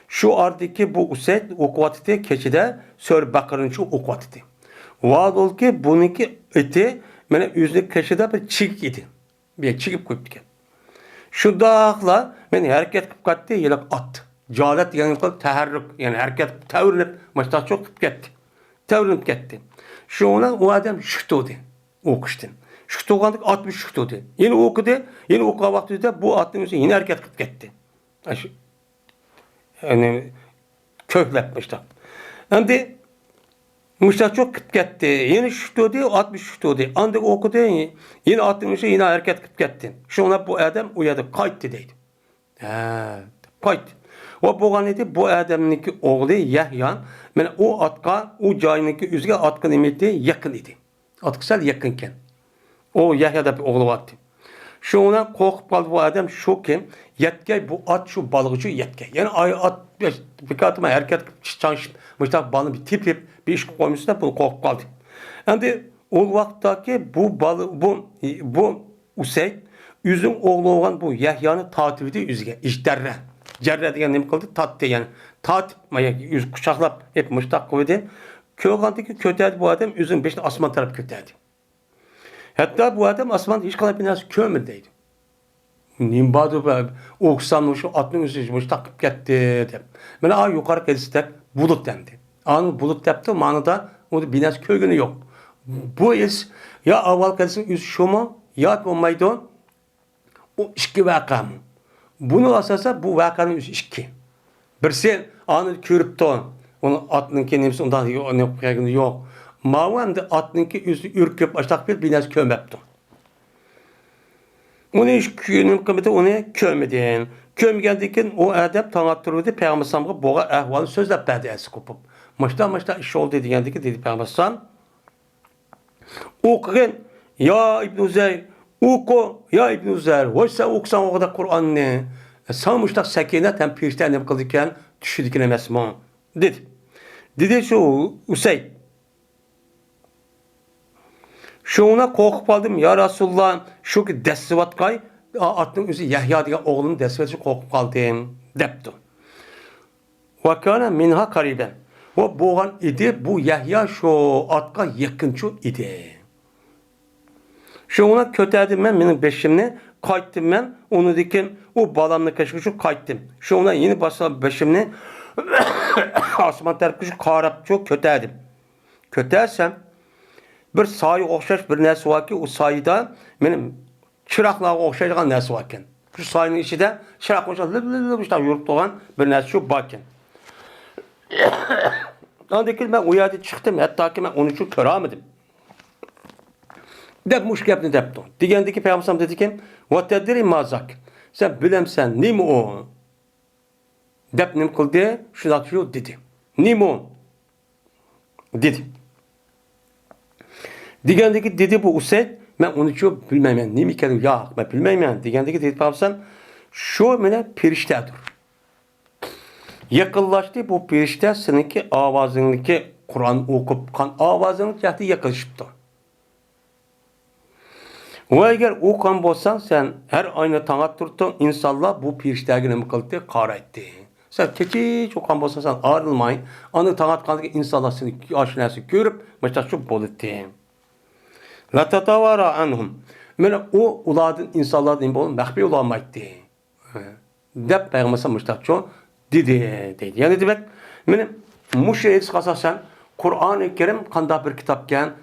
Şu ardaki bu Usayd okuvatı keçide Sör Bakır'ın şu okuvatı. Vaad ol ki bununki eti mana yüzlük keçide bir çik idi. Bir çikip koyup diken. Şu dağla men hareket kılıp kattı yelak at. Calet yani taharruk yani hareket tevrilip maçta çok kılıp gitti. Tevrilip gitti. Şu ona o adam şutudu. Okuştun. Şutu olandık 60 şutudu. Yine okudu. Yine okuğa vaktinde bu atın üstüne yine hareket kılıp gitti. Yani kökletmişler. Hem de Müştak çok kıp gitti. Yine şutu diye 60 şutu diye. Andık okudu yine attığın yine hareket kıp gitti. Şuna bu adam uyadı. Kayıttı deydi. Kayıttı. O boğan idi bu adamınki oğlu Yahya. Yani o atka o cayınki üzge atkın imeti yakın idi. Atkısal yakınken. O Yahya'da bir oğlu vardı. Şuna korkup kaldı bu adam şu ki yetkey bu at şu balıkçı yetkey. Yani ay at bir katıma hareket çalışıp müştak balığı bir tip bir iş koymuşsun da bunu korkup kaldı. Yani o vakittaki bu balık bu Usayd üzüm oğlu olan bu Yahya'nın tatibiydi üzge. İşderre. Cerre diyen ne kıldı? Tat diye yani. Tat yüz kuşaklap hep müştak koydu. Köğandaki köteydi bu adam üzüm beşte asman tarafı köteydi. Hatta bu adam asman hiç kadar biraz kömürdeydi. Nimbadı oksanmış, atın üzülmüş, takıp gitti. Ben ay yukarı kedistek bulut dendi. Anı bulut yaptı, manada o biraz köygünü yok. Bu is ya avval kedisinin üz şoma ya olmaydı o işki vakam. Bunu asasa bu vakanın üz işki. Birisi anı körüp de onu atının kendisi ondan yok. Mağam da atınki yüzü ürküp açtak bir biraz kömepti. Onu iş köyünün kıymeti onu kömedin. Köm geldikken o adab tanıttırırdı Peygamber Sam'a boğa ahvalı sözler verdi eski kopup. Maçta iş oldu dedi Peygamber Sam. Okuyun ya İbn Uzeyr oku ya İbn Uzeyr. Oysa okusan o kadar Kur'an ne? Sanmışlar sekinet hem pirişten ne kıldıkken düşürdükine mesman. Dedi şu Usayd. Şuna korkup kaldım ya Resulullah şu ki desivatkay atın üzü Yahya diye oğlunun desivatı korkup kaldım depti. Ve kana minha kariben. Ve boğan idi bu Yahya şu atka yakınçı idi. Şuna köteydim ben benim beşimni kayıttım ben onu diken o balamını kaşıkçı kayıttım. Şuna yeni başladım beşimni asman terküşü karap çok köteydim. Köteysem bir sayı okşaş bir nesi var ki o sayıda benim çıraklığa okşayacağın nesi varken. Şu sayının içinde çırak okşaş yürüp doğan bir nesi şu bakken. Andaki ben uyadı çıktım hatta ki ben onu şu köremedim. Depmuş yaptı depti. Digendeki Peygamber dedi ki ve tedri mazak. Sen bilemsen nim o. Dep nim kıldı şu dedi. Nim o. Dedi. Digendeki dedi bu Usayd ben onu çok bilmem yani. Ne mi kedim ya ben bilmem yani. Digendeki dedi Peygamber şu mene periştedir. Yakınlaştı bu perişte seninki avazındaki Kur'an okup kan avazını yaptı yaklaşıptı. Ve eğer o kan bolsan sen her aynı tana turtun insanlar bu perişteye ne kıldı kara etti. Sen keçi çok kan bolsan sen ayrılmayın. Anı tana kandığı insanlar seni aşinası görüp mesela çok bol etti. La tatavara anhum. Men o uladın insanlardan bol mehbi olamaydı. Dep Peygamber Mustafa dedi. Yani demek men müşehis kasasan Kur'an-ı Kerim kanda bir kitapken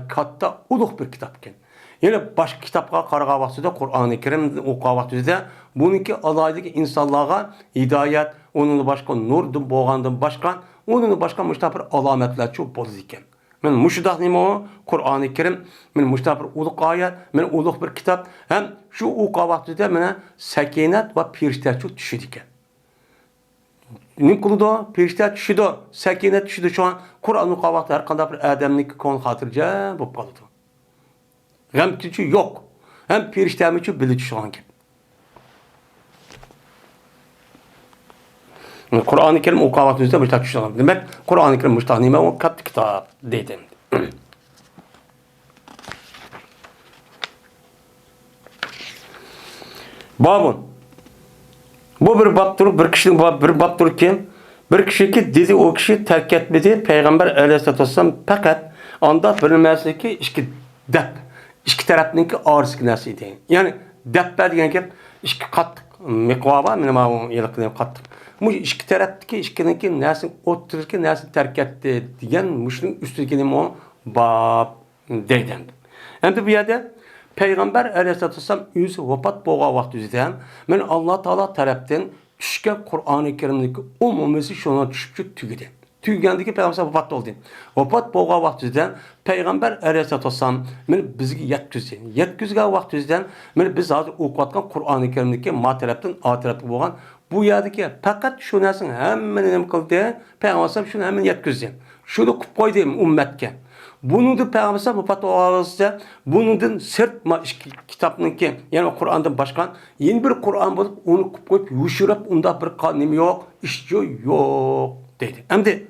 katta uluk bir kitapken. Yani başka kitapga qarağa vaxtida Kur'an-ı Kerim okuğa vaxtida bununki alaydaki insanlara hidayet, onun başka nurdan boğandan başka, onun başka müştabir alametler çok boz iken. Men müşdah nima o? Kur'an-ı Kerim, men müştabir uluk ayet, men uluk bir kitap. Hem şu okuğa vaxtida mena sakinet ve pirişte çok düşüdü iken. Ne kıldı? Pirişte düşüdü, sakinet düşüdü şu an. Kur'an okuğa vaxtida her qanday bir adamniki konu hatırca bolup kaldı. Gamtici yok. Hem piriştemici bilici şu an gibi. Kur'an-ı Kerim okuvaktığınızda müştak düşüyor. Demek Kur'an-ı Kerim müştak nime o kat kitap dedim. Babun. Bu bir baptır, bir kişinin bir baptır kim? Bir kişi ki dedi o kişi terk etmedi. Peygamber aleyhissalatu vesselam fakat anda bilinmezdi ki iki tarafınınki ağrısı nasıydı. Yani depper degan gap iki qattiq miqvaba meni bu yiliqni qattiq. Bu iki taraftaki ikkininki nasin o'ttirki nasin terk etdi degan mushuning ustidagi nima bab deydi. Endi bu yerda Peygamber aleyhissalatu vesselam o'zi vafot bo'lgan vaqtida men Alloh taolo tarafdan tushgan Qur'oni Karimdagi umumiy shuna tushib tugadi. Tugandagi Peygamber vafot bo'ldi. Vafot bo'lgan vaqtida Peygamber aleyhissalatu vesselam men bizga yetkazdi. Yetkazgan vaqtida men biz hozir o'qiyotgan Qur'oni Karimdagi ma tarafdan a tarafga bo'lgan bu yerdagi faqat shu narsani hammani nima qildi? Peygamber shuni hammani yetkazdi. Shuni qilib qo'ydi ummatga. Bunun da Peygamber vefat olağanızda bunun sırt kitabınınki yani Kur'an'dan başkan yeni bir Kur'an bulup onu koyup yuşurup onda bir kanım yok, işçi yok dedi. Hem de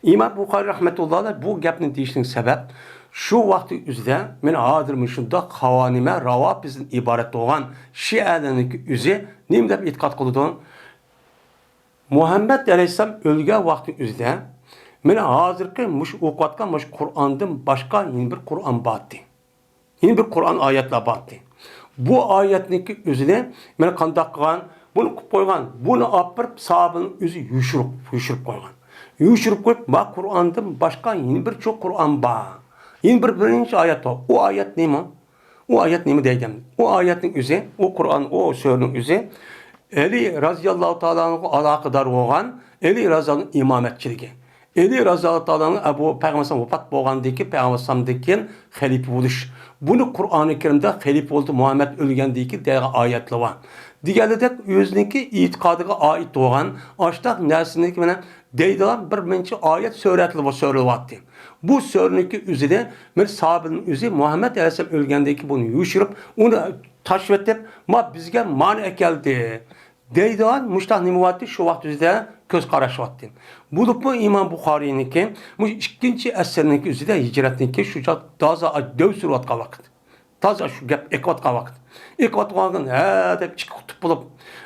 İmam Bukhari rahmetullahi bu gapni deyişinin sebep şu vakti üzere men hazır şunda havanime ravafizin ibaret olan Şia'daki üzere neyim de itikat kılıdığın Muhammed Aleyhisselam ölge vakti üzere men hazırki muş o'qiyotgan muş Qur'ondan boshqa yeni bir Qur'on batdi. Yeni bir Qur'on oyatlar batdi. Bu oyatniki o'zini men qanday qilgan, buni qilib qo'ygan, buni olib bir sahabning o'zi yushirib qo'ygan. Yushirib qo'yib, "Ma Qur'ondan boshqa yeni bir çok Qur'on bor. Yeni birinchi oyat bor. O oyat nima? O oyat nima deydim? O oyatning o'zi, o Qur'on, o suraning o'zi Ali radhiyallohu ta'alaga aloqador bo'lgan, Ali radhiyallohu imomatchiligi. Eli Razzalı Allah'ın Ebu Peygamber'in vefat bolğandaki Peygamber'deki halife buluş. Bunu Kur'an-ı Kerim'de halife oldu Muhammed ölgəndeki dəqiq ayetli var. Digərdə özününki itiqadıga ait olan aştaq nərsindeki mənə deydilan bir minci ayet söyrətli var söyrüvatdı. Bu söyrününki üzüdə mən sahabinin üzü Muhammed Aleyhisselam ölgəndeki bunu yuşurup onu taşvip edip ma bizge mani ekeldi. Deydilan muştaq nimuvatdı şu vaxt üzüdə göz qaraşıvatdı. Bulup bu İmam Bukhari'ninki, bu ikinci eserindeki üzüde hicretindeki şu taza dövsürvatqa vakit. Taza şu gap ekvatqa vakit. Ekvatqa vakit, dep çıkıp bulup,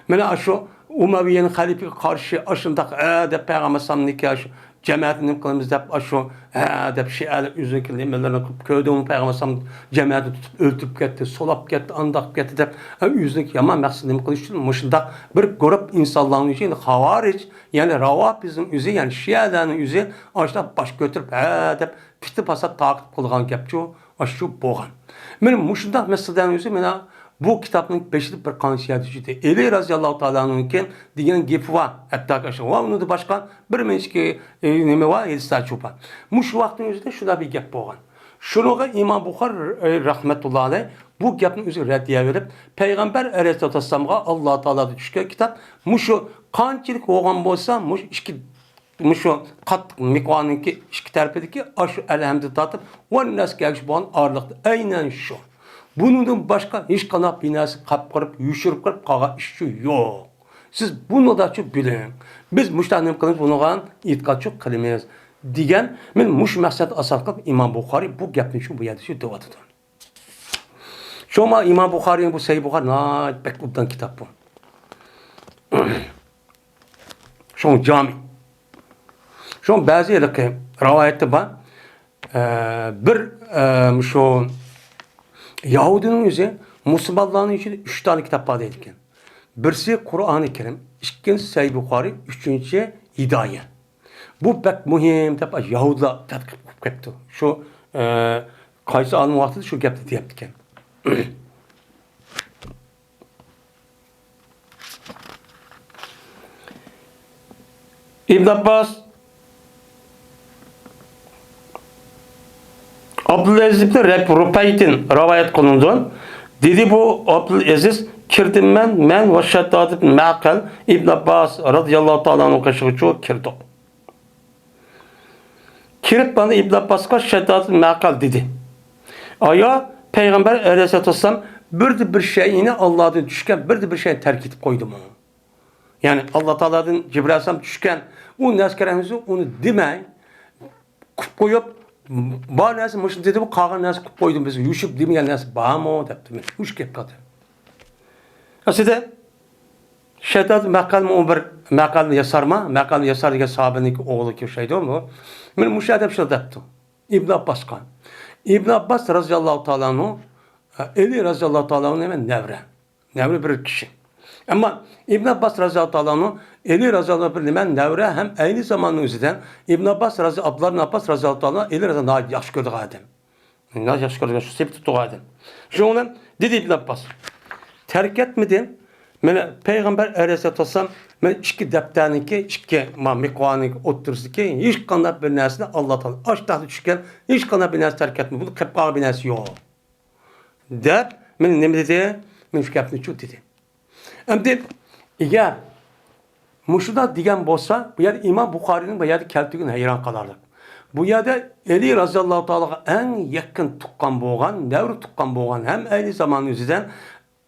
mene şu Umaviye'nin halife karşı aşındaq, dep Peygamber sallallahu aleyhi cemaatini kılımız dep şu dep şia'lı üzünkü limelerini köyde Peygamber sallallahu cemaati tutup öldürüp gitti, solap gitti, andaq gitti dep üzünkü yaman məqsədini kılıştırır. Muşundaq bir grup insanların için havaric yani ravafizin üzü yani şia'ların üzü aşda baş götürüp dep piti pasat takip kılgan gapçı şu boğan. Benim muşundaq məsələdən üzü mena bu kitabın beşli bir kanışı Eli Raziyallahu Teala'nınki diyen gepi var. Hatta kaşı var. Onu da başka bir menşiki neme var. Yedistar çupa. Muş vaktin üzerinde şurada bir gep boğan. Şunu İmam Bukhari rahmetullahi aleyh bu gapın üzerine reddiye verip Peygamber Aleyhisselatü Vesselam'a Allah-u Teala'da düşken kitap muşu kançilik oğan bolsa muşu kat mikvanınki iki tarafındaki aşı elhamdülillah tatıp ve nas gelmiş boğan ağırlıkta. Aynen şu. Bunun başka hiç kanat binası kapkırıp, yuşurup kırıp kağa işçi yok. Siz bunu da çok bilin. Biz müştahinem kılımız bunu itikat çok kılmayız. Diyen, ben muş məqsəd asal qılıb İmam Bukhari bu gəpini şu bu yerdə şu devatıdır. Şoma İmam Bukhari'nin bu Sahih Bukhari, pek ubdan kitap bu. Şoma cami. Şoma bazı yerlerde rivayette var. Şu Yahudinin yüzü Müslümanların içinde 3 tane kitap var deyilken. Birisi Kur'an-ı Kerim, ikincisi Sahih Bukhari, üçüncüsü Hidaye. Bu pek mühim tabi Yahudiler tadqiq qilib ketdi. Şu qaysi alim vaqtida şu gapni deyapti ekan. İbn Abbas Abdülaziz ibn Rupayt'in rivayet kılındı. Dedi bu Abdülaziz kirdim men ve Şeddad ibn Ma'qal İbn Abbas radıyallahu ta'ala anhu kaşıqçı kirdi. Kirip bana İbn Abbas'a Şeddad ibn Ma'qal dedi. Aya Peygamber aleyhissalatu vesselam bir şeyini Allah'tan düşken bir şey terk edip koydu mu? Yani Allah Teala'dan Cibril aleyhisselam düşken o neskerenizi onu demey koyup Bağ nəsi mışın dedi bu qağa nəsi qıb qoydum bizi yuşub demeyen nəsi bağ mı depti men. Huş gep qadı. Aslında Şedad maqal yasar degan sahabenin oğlu ki şeydi o. Men mush adam şunu depti. İbn Abbas kan. İbn Abbas radıyallahu ta'ala anhu Ali radıyallahu ta'ala anhu hemen nevre. Nevre bir kişi. Ama İbn Abbas radıyallahu ta'ala anhu Ali radıyallahu ta'ala hemen nevre hem aynı zamanın üzerinden İbn Abbas radıyallahu ta'ala Ali radıyallahu ta'ala yaxşı gördü adam. Ne yaxşı gördü şu sebep tuttu adam. Şundan dedi İbn Abbas. Terk etmedin. Mene Peygamber Aleyhisselatü Vesselam men iki depterniki, iki mikvanik otururski hiç kanat bir nesne Allah Teala aşağıda düşken hiç kanat bir nesne terk etme. Bu kepka bir nesne yok. Dep men ne dedi? Men şu kapını çok dedi. Emdi eğer muşuda diyen bolsa bu yer İmam Bukhari'nin bu yerde keltüğüne hayran kalardık. Bu yerde Ali radıyallahu ta'ala en yakın tukkan boğan, nevri tukkan boğan hem aynı zaman yüzünden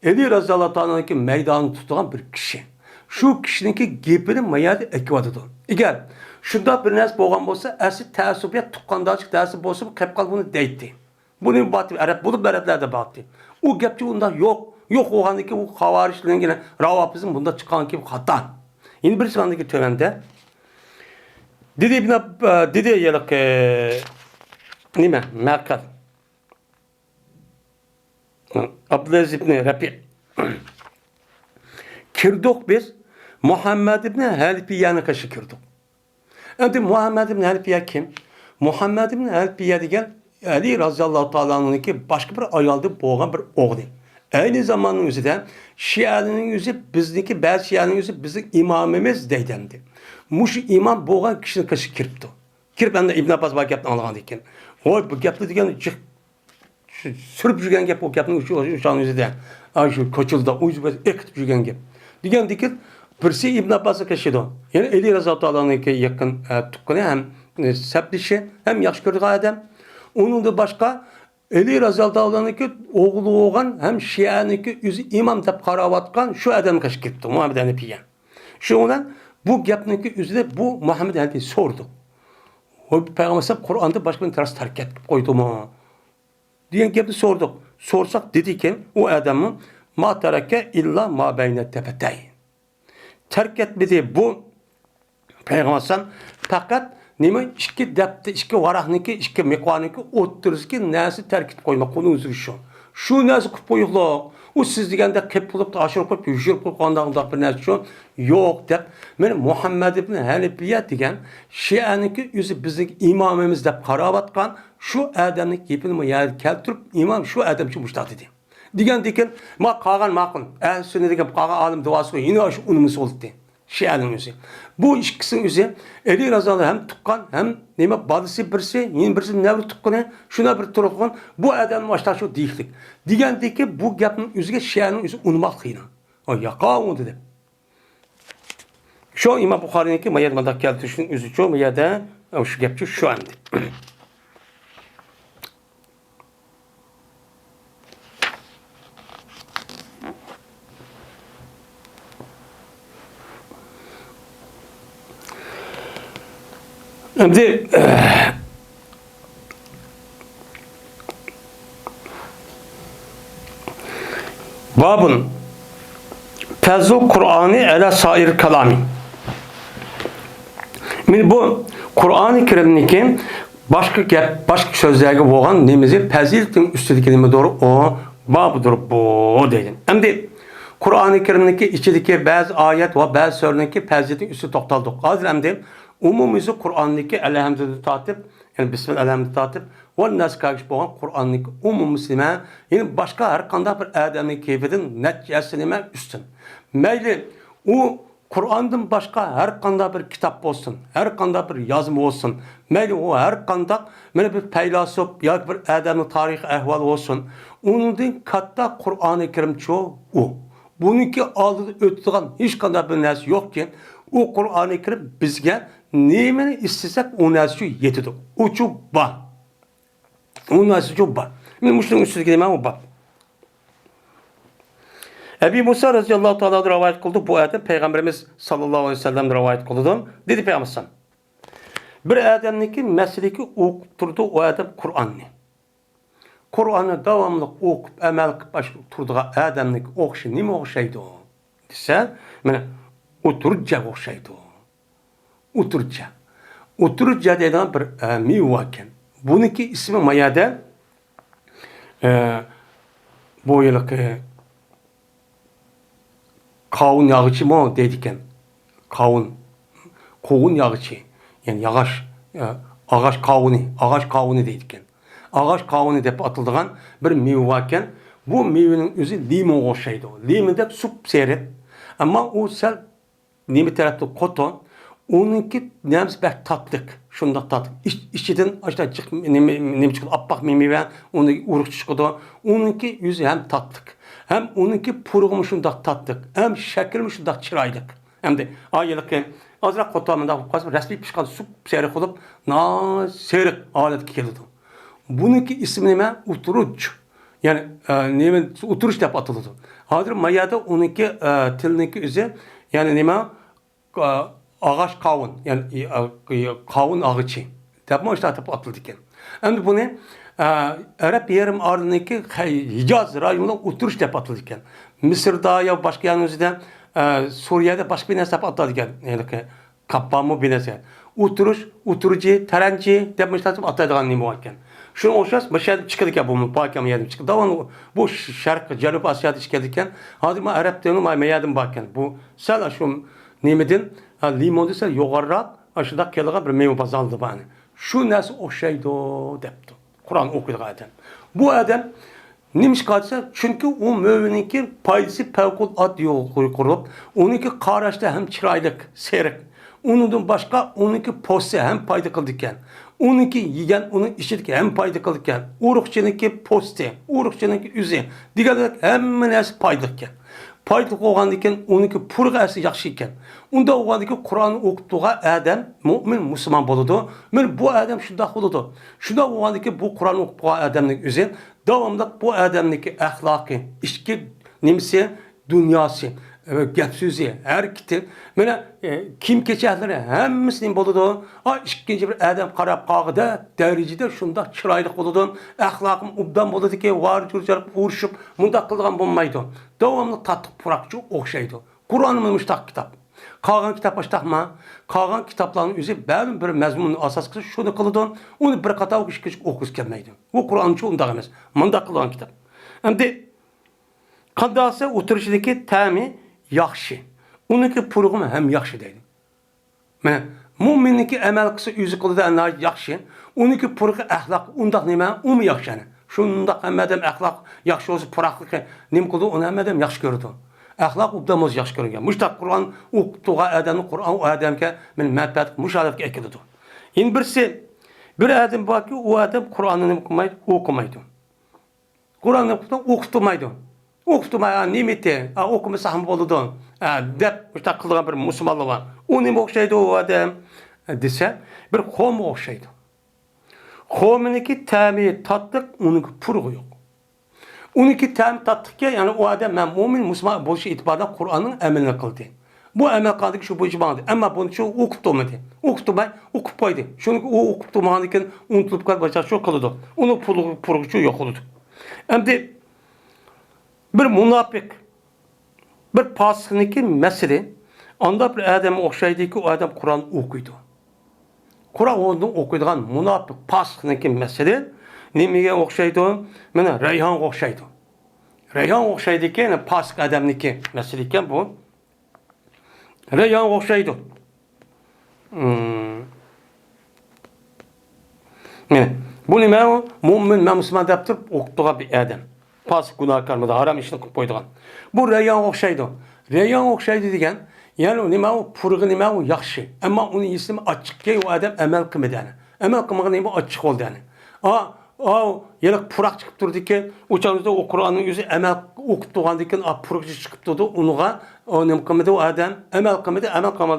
Ali radıyallahu ta'ala'nın meydanı tutulan bir kişi. Şu kişininki gepini mayada ekvadıdı. Eğer şunda bir nes boğan olsa, asıl təəssübiyat tukkandaçık təəssüb olsa bu kepkal bunu deydi. Bunu batı Arap bulup Araplerde baktı. O gepçi bunda yok. Yok oğandaki bu havarişlerin yine ravapızın bunda çıkan ki hata. Yine bir sıkandaki tövende dedi yelik nime Merkal Abdülaziz İbni Rafi kirdik biz Muhammed İbni Hanifiye'nin kaşı kirdik. Şimdi Muhammed İbni Hanifiye kim? Muhammed İbni Hanifiye diyen Ali radıyallahu ta'ala'nın ki başka bir ayaldı boğan bir oğlu. Aynı zamanın yüzünden Şia'nın yüzü bizdeki bazı Şia'nın yüzü bizim imamımız deydemdi. Muş imam boğan kişinin kaşı kirpti. Kirp hem de İbn Abbas var yaptı anlagan diken. Oy bu yaptı diken sürüp жүрген gap o yapın uşağın yüzünden. Ay şu koçulda uyuz bir ekip жүрген gap. Diken diken birisi İbn Abbas'a kaşıdı. Yani Ali radıyallahu ta'ala'nın ki yakın tutkunu hem septişi hem yaxşı gördüğü adam. Onun da başka Ali radıyallahu ta'ala'nın ki oğlu oğan hem Şia'nın ki yüzü imam dep karavatkan şu adam kaşı kirpti. Muhammed Hanifiye. Şu olan bu yapının ki yüzüne bu Muhammed Hanifiye sordu. O Peygamber Kur'an'da başka bir teras terk edip koydu mu? Diyen gibi sorduk. Sorsak dedi ki o adamın ma tereke illa ma beyne tefetey. Terk etmedi bu Peygamber fakat nime iki depte, iki varahniki, iki mekvaniki otururski nesi terk et koymak onun üzeri şu. Şu nesi kupuyuklu. O siz degende kep bulup da aşırı koyup yüzür koyup ondan bir nesi şu. Yok dep. Men Muhammed ibn Hanifiye degen Şia'nınki yüzü bizim imamımız dep karavatkan şu adamlık yapılma yer keltirip imam şu adam için müştak dedi. Diken ma kagan makın. Sünnet degen kagan alim duası yine aşı unumuz oldu dedi. Şia'nın yüzü. Bu ikisinin yüzü Ali razılı hem tukkan hem neyme balısı birisi yine birisi nevri tukkanı şuna bir turukun bu adamın başta şu değildik. Diken bu yapının yüzüge Şia'nın yüzü unmak kıyına. O yaka onu dedi. Şu İmam Bukhari'ninki mayadmadak geldi şunun yüzü çoğu ya da şu yapçı şu anda. Şimdi babun Fezul Kur'an'ı ele sair kalami. Bu Kur'an-ı Kerim'deki başka sözlerge olan nemizi faziletin üstündeki neme doğru o babudur bu dedim. Şimdi Kur'an-ı Kerim'deki içindeki bazı ayet ve bazı sözlerdeki faziletin üstü toktaldık. Hazır hem umumumuzu Kur'an'daki elhamdülillah tatip yani bismillahirrahmanirrahim tatip ve nasıl karşı olan Kur'an'daki umum Müslüman yani başka her kanda bir adamın keyfinin neticesine üstün. Meyli o Kur'an'dan başka her kanda bir kitap olsun, her kanda bir yazım olsun, meyli o her kanda bir peylasop ya bir adamın tarih ehval olsun. Onun katta Kur'an-ı Kerim çoğu o. Bununki aldığı ötüğün hiç kanda bir nes yok ki o Kur'an-ı Kerim bizge neyini istesek o nesi yetidir. O çok var. O nesi çok var. Ben Müslüman üstüne gidemem o var. Ebu Musa radıyallahu ta'ala rivayet kıldı. Bu ayette Peygamberimiz sallallahu aleyhi ve sellem rivayet kıldı. Dedi Peygamber bir adamın ki meseleki okuturdu o adam Kur'an'ı. Kur'an'ı davamlı okup, emel kılıp başlayıp turduğu adamlık okşu, nime okşaydı o? Dese, oturunca okşaydı o. Oturunca. Oturunca dediğin bir meyvaken. Bununki ismi mayada bu yıllık kavun yağıcı mı dedikken. Kavun yağıcı. Yani ağaç kavunu deydikken. Ağaç kavunu deyip atıldığın bir meyvaken bu meyvenin özü limon okşaydı o. Limon de sup seyret. Ama o sel nemi tarafta koton, onunki nemiz bek tatlık, şunda tatlık. İçiden aşağı çık, nemi çıkıyor, appak meyve, onu uruk çıkıyor. Onunki yüzü hem tatlık, hem onunki puruğum şunda tatlık, hem şekerim şunda çıraylık. Hem de ayılık azrak kotamında resmi pişkan sup seyrek olup, seyrek alet geldi. Bununki ismi ne? Uturuç. Yani oturuş deyip atıldı. Hazır mayada onunki tilindeki üzü yani nime ağaç kavun yani kavun ağaçı. Deyip işte atıp atıldı iken. Hem bunu Arap yarım ardındaki Hicaz rayonunda oturuş deyip atıldı iken. Mısır'da ya başka yanımızda Suriye'de başka bir nesap atıldı iken. Yani kapağımı bir nesap. Oturucu, terenci deyip işte atıp atıldı nime varken. Şunu olacağız, başa çıkırken bu bakım yedim çıktı. Davan bu şarkı Canup Asya'da çıkarken, hadi Arap diyorum meyadım bakın. Bu sel şu nimetin limonu sel yukarı aşağıda kelime bir meyve bazaldı bana. Şu nasıl o şeydi depti. Kur'an okudu zaten. Bu adam neymiş kadsa çünkü o mümininki paydası fevkalade yol kurup onunki karaşta hem çıraylık, seyrek. Onundan başka onunki poste hem payda kıldıkken. Onunki yiyen, onun işitki hem payda kıldıkken. Urukçununki poste, urukçununki üze. Diğerler hemen es paydıkken. Paydık oğandikken onunki purga esi yakşı iken. Onda oğandiki Kur'an'ı okuduğu adam, mümin, Müslüman buludu. Men bu adam şunda buludu. Şunda oğandiki bu Kur'an'ı okuduğu adamın üze. Devamlı bu adamdaki ahlakı, işki, nimsi, dünyası. Gap sözü, her kiti. Mene kim keçerleri hemmisinin buludu. İkinci bir adam karab qağıda, derecede şunda çıraylık buludu. Ahlakım ubdan buludu ki var cürcarıp uğuruşup munda kılgan bulmaydı. Devamlı tatlık purakçı okşaydı. Kur'an'ın müştak kitap. Kağan kitap açtaqma. Kağan kitaplarının üzü bəlin bir məzmunun asas kısı şunu kılıdın. Onu bir kata okus gelmeydi. O Kur'an'ın çoğunda gelmez. Munda kılgan kitap. Hem de qandası oturuşdaki təmi yaxşı. Onunki puruğum hem yaxşı deydi. Mənə müminniki əməl qısı üzü qılıda ənlər yaxşı. Onunki puruğu əxlaq undaq nemə? O mu yaxşı yəni? Şundaq həmədəm əxlaq yaxşı olsa puraqlıq nem qıldı onu həmədəm yaxşı gördü. Əxlaq ubdamız yaxşı görünген. Müştaq Kur'an okuduğu adamı Kur'an o adamke men məbət müşahadət ekilidir. İn birisi bir adam var ki o adam Kur'an'ı okumaydı. Kur'an'ı okutmaydı. Okutmaya nimeti, okuma sahip oldu. Dep müştaq kıldığı bir Müslümanlı var. O nime okşaydı o adam dese bir kavm okşaydı. Kavminiki təmi tatlık onunki puruğu yok. Onunki təmi tatlık ya yani o adam ben mümin Müslüman bolşu itibarda Kur'an'ın emelini kıldı. Bu emel kaldı ki şu bu cibandı. Ama bunu şu okutmadı. Okutmaydı. Çünkü o okutmadıkken unutulup kaldı. Şu kıldı. Onun puruğu şu yok oldu. Hem de bir münafık, bir pasıkniki mesele, anda bir adam okşaydı ki o adam Kur'an okuydu. Kur'an onu okuyduğun münafık pasıkniki mesele, nemeye okşaydı? Mene Reyhan okşaydı. Reyhan okşaydı ki, yani pasık adamniki meseleyken bu. Reyhan okşaydı. Bu nime o? Mümin ve Müslüman deyip okuduğu bir adam. Pasık günahkarmıda haram işini koyduğun. Bu Reyhan okşaydı. Reyhan okşaydı degen, yani nime o puruğu nime o yaxşı. Ama onun ismi açık ki o adam emel kımıdı yani. Emel kımığı nime açık oldu yani. Yelek purak çıkıp durdu ki, uçağımızda o Kur'an'ın yüzü emel okuttuğun diken, purakçı çıkıp durdu, onuğa, onun kımıdı o adam, emel kımıdı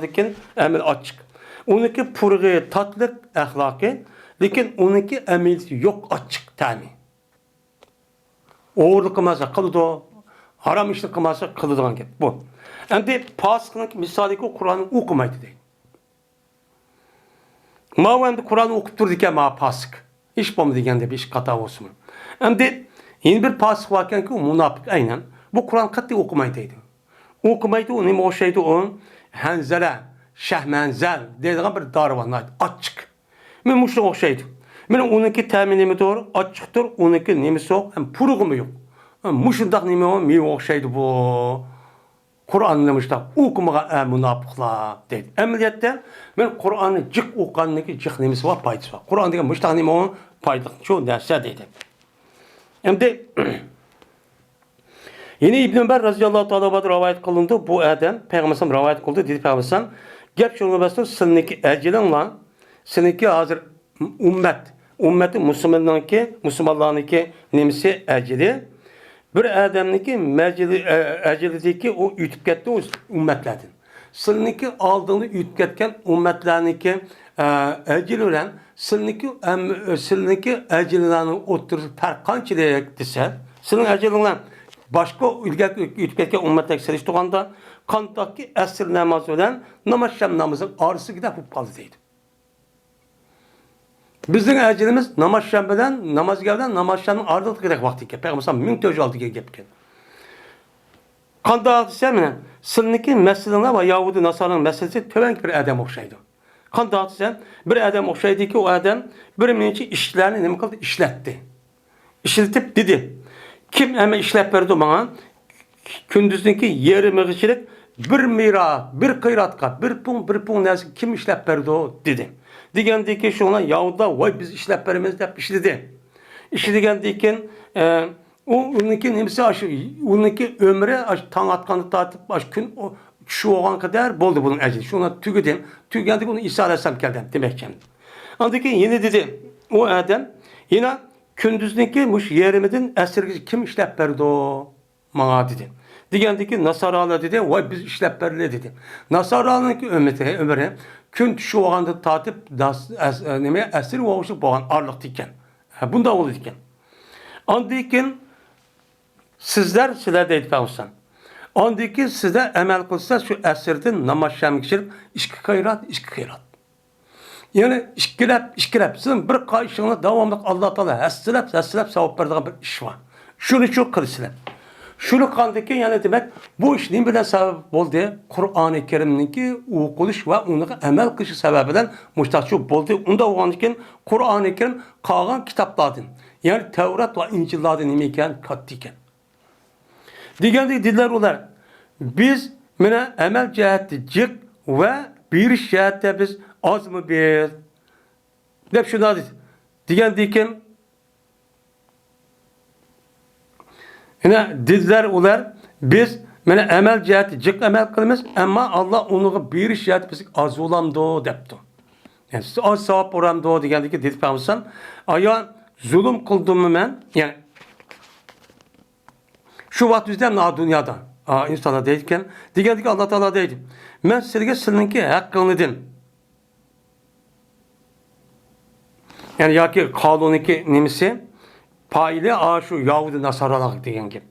diken, emel açık. Onunki puruğu tatlık, ahlakı, lekin onunki emeli yok açık tane. Oğurluk kılmasa kılıdı, haram işini kılmasa kılıdıgan gep bu. Hem de pasıkının misali ki Kur'an'ı okumaydı değil. Mağabında Kur'an'ı okup durdu ki ma pasık. iş bomba degende bir iş kata olsun. Endi yeni bir pasık varken ki o münafık aynen. Bu Kur'an katı okumaydı. Okumaydı o nima o'xshaydi o Hanzala, Shahmanzal deydigan bir dori bor, ochiq. Men mushunga o'xshaydi. Men uniki ta'minimi to'g'ri, ochiqdir, uniki nimasi yo'q, ham purug'imi yo'q. Mushundaq nima o menga o'xshaydi bu. Kur'an'ı müştak okumaga münafıklar deydi. Ameliyatda men Kur'an'ı cık okuganligi cık nimasi var, paydası var. Kur'an degan müştak nima o payda şu narsa deydi. Endi yine İbn Ömer radıyallahu ta'ala anhu rivayet kılındı. Bu adam Peygamber'den rivayet kıldı. Dedi Peygamber'den gap şunu basın sizniki ecelen lan. Sizniki hazır ümmeti Müslümanlarınki nimasi eceli. Bir adamniki ecelideki o ütüp ketdi o ümmetlerden. Sizniki aldığını ütüp ketken ümmetlerniki eceli olan sizniki ecelilerini oturup fark kançılayak dese, sizin ecelinden başka ütüp ketken ümmetler seliştiğinde kandaki esir namazı olan namazşam namazın arısı gidip hep kaldı deydi. Bizim ecelimiz namaz şambeden, namaz gelden, namaz şambeden ardık gerek vakti ki. Peygamber 1406 gelken. Kanda hadise mi? Sılniki meseleler ve Yahudi Nasar'ın meselesi tövenki bir adam okşaydı. Kanda hadise bir adam okşaydı ki o adam bir minci işlerini ne mi kaldı? İşletti. İşletip dedi. Kim hemen işlep verdi bana? Kündüzdeki yeri mağışırık bir mira, bir kıyratka, bir pun neresi kim işlep verdi o dedi. Degandiki şuna Yahuda vay biz işlep verimiz dep işledi. İşledigandiki uniki nimsi aşı, uniki ömre tan atkanı tatip baş gün o şu olan kadar boldu bunun eceli. Şuna tügedim. Tügendik onu İsa Aleyhisselam geldi demekçen. Andaki yine dedi o adam yine kündüzdeki muş yerimizin esirgici kim işlep verdi o bana dedi. Degandiki Nasaralar dedi vay biz işlep verili dedi. Nasaralar'ınki ömre gün şu olanda tatip neme esir oluşup boğan arlık diken. Bunda oldu diken. Andikin sizler deyip kalırsan. Andikin sizler emel kılsa şu esirden namaz şam geçirip işki kayrat. Yani işkilep. Sizin bir kayışığına devamlı Allah Teala hesselep sevap verdiğin bir iş var. Şunu çok kılısılar. Şunu kandaki yani demek bu iş ne bilen sebep oldu? Kur'an-ı Kerim'deki okuluş ve onu emel kışı sebebinden müştakçı oldu. Onda o andikin Kur'an-ı Kerim kalan kitaplardan. Yani Tevrat ve İncil'lardan imeken kattiken. Diğer diller olarak biz mene emel cihette cık ve bir iş cihette biz az mı bir? Hep şunu adı. Diğer diken yine diller olar biz mene emel cihati cık emel kılımız ama Allah onu bir iş cihati biz az olamdı depti. Yani az sevap oramdı degandiki dedi Peygamber aya zulüm kıldım ben yani şu vakit bizden na dünyada insana deyken degandiki Allah Teala deydi. Ben sizinki hakkını din. Yani ya ki kanuniki nimisi paylı şu Yahudi Nasaralar diyen gibi.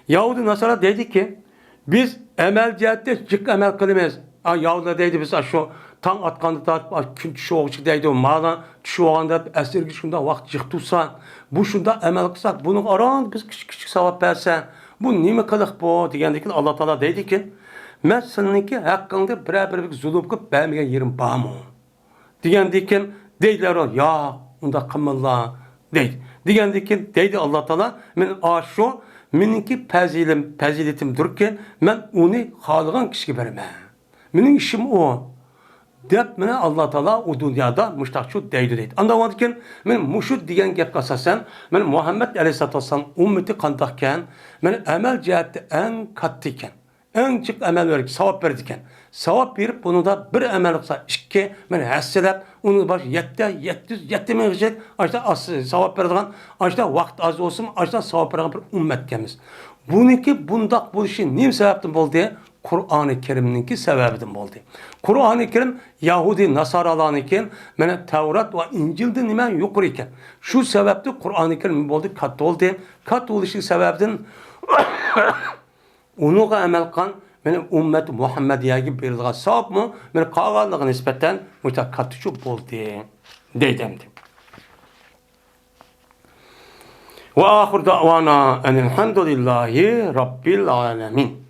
Yahudi Nasara dedi ki biz emel cihette cık emel kılımız. Yahudiler dedi biz şu tan atkandı tartip gün şu oğuçuk deydi o mağdan şu oğanda esirgi şunda vakt cık tutsan bu şunda emel kılsak bunu aran biz küçük sevap versen bu nime kılık bu digendeki Allah Teala dedi ki ben seninki hakkında bir zulüm kılıp vermegen yerim bağ mı? Digendeki deydiler o ya onda kımıllah deydi. Digendeki deydi Allah Teala men aşu meniki peziletimdir ki men onu halıgan kişiye vermem. Menin işim o. Dep mene Allah Teala o dünyada müştakçı deydi. Anlamadıkken men muşud diyen gap kasasen men Muhammed Aleyhisselatü Vesselam ümmeti kandakken men emel cihette en kattiken en çık emel verip sevap verdikken sevap verip bunu da bir emel olsa iki men hesselep onu baş yette men gıcet açta asıl sevap verdiğin açta vakt az olsun açta sevap verdiğin bir ümmetkemiz. Buniki bundak bu işin neyim sebepten oldu diye Kur'an-ı Kerim'ninki sebebinden oldu. Kur'an-ı Kerim Yahudi Nasaralarınki mene Tevrat ve İncil'de nimen yukarı iken. Şu sebepte Kur'an-ı Kerim oldu kat oldu. Kat oluşu sebepten onu emel kan mene ümmet Muhammediye gibi bir sahip mı? Mene kağanlığa nispeten mütekat çok oldu. Deydemdi. Ve ahir da'vana enelhamdülillahi rabbil alemin.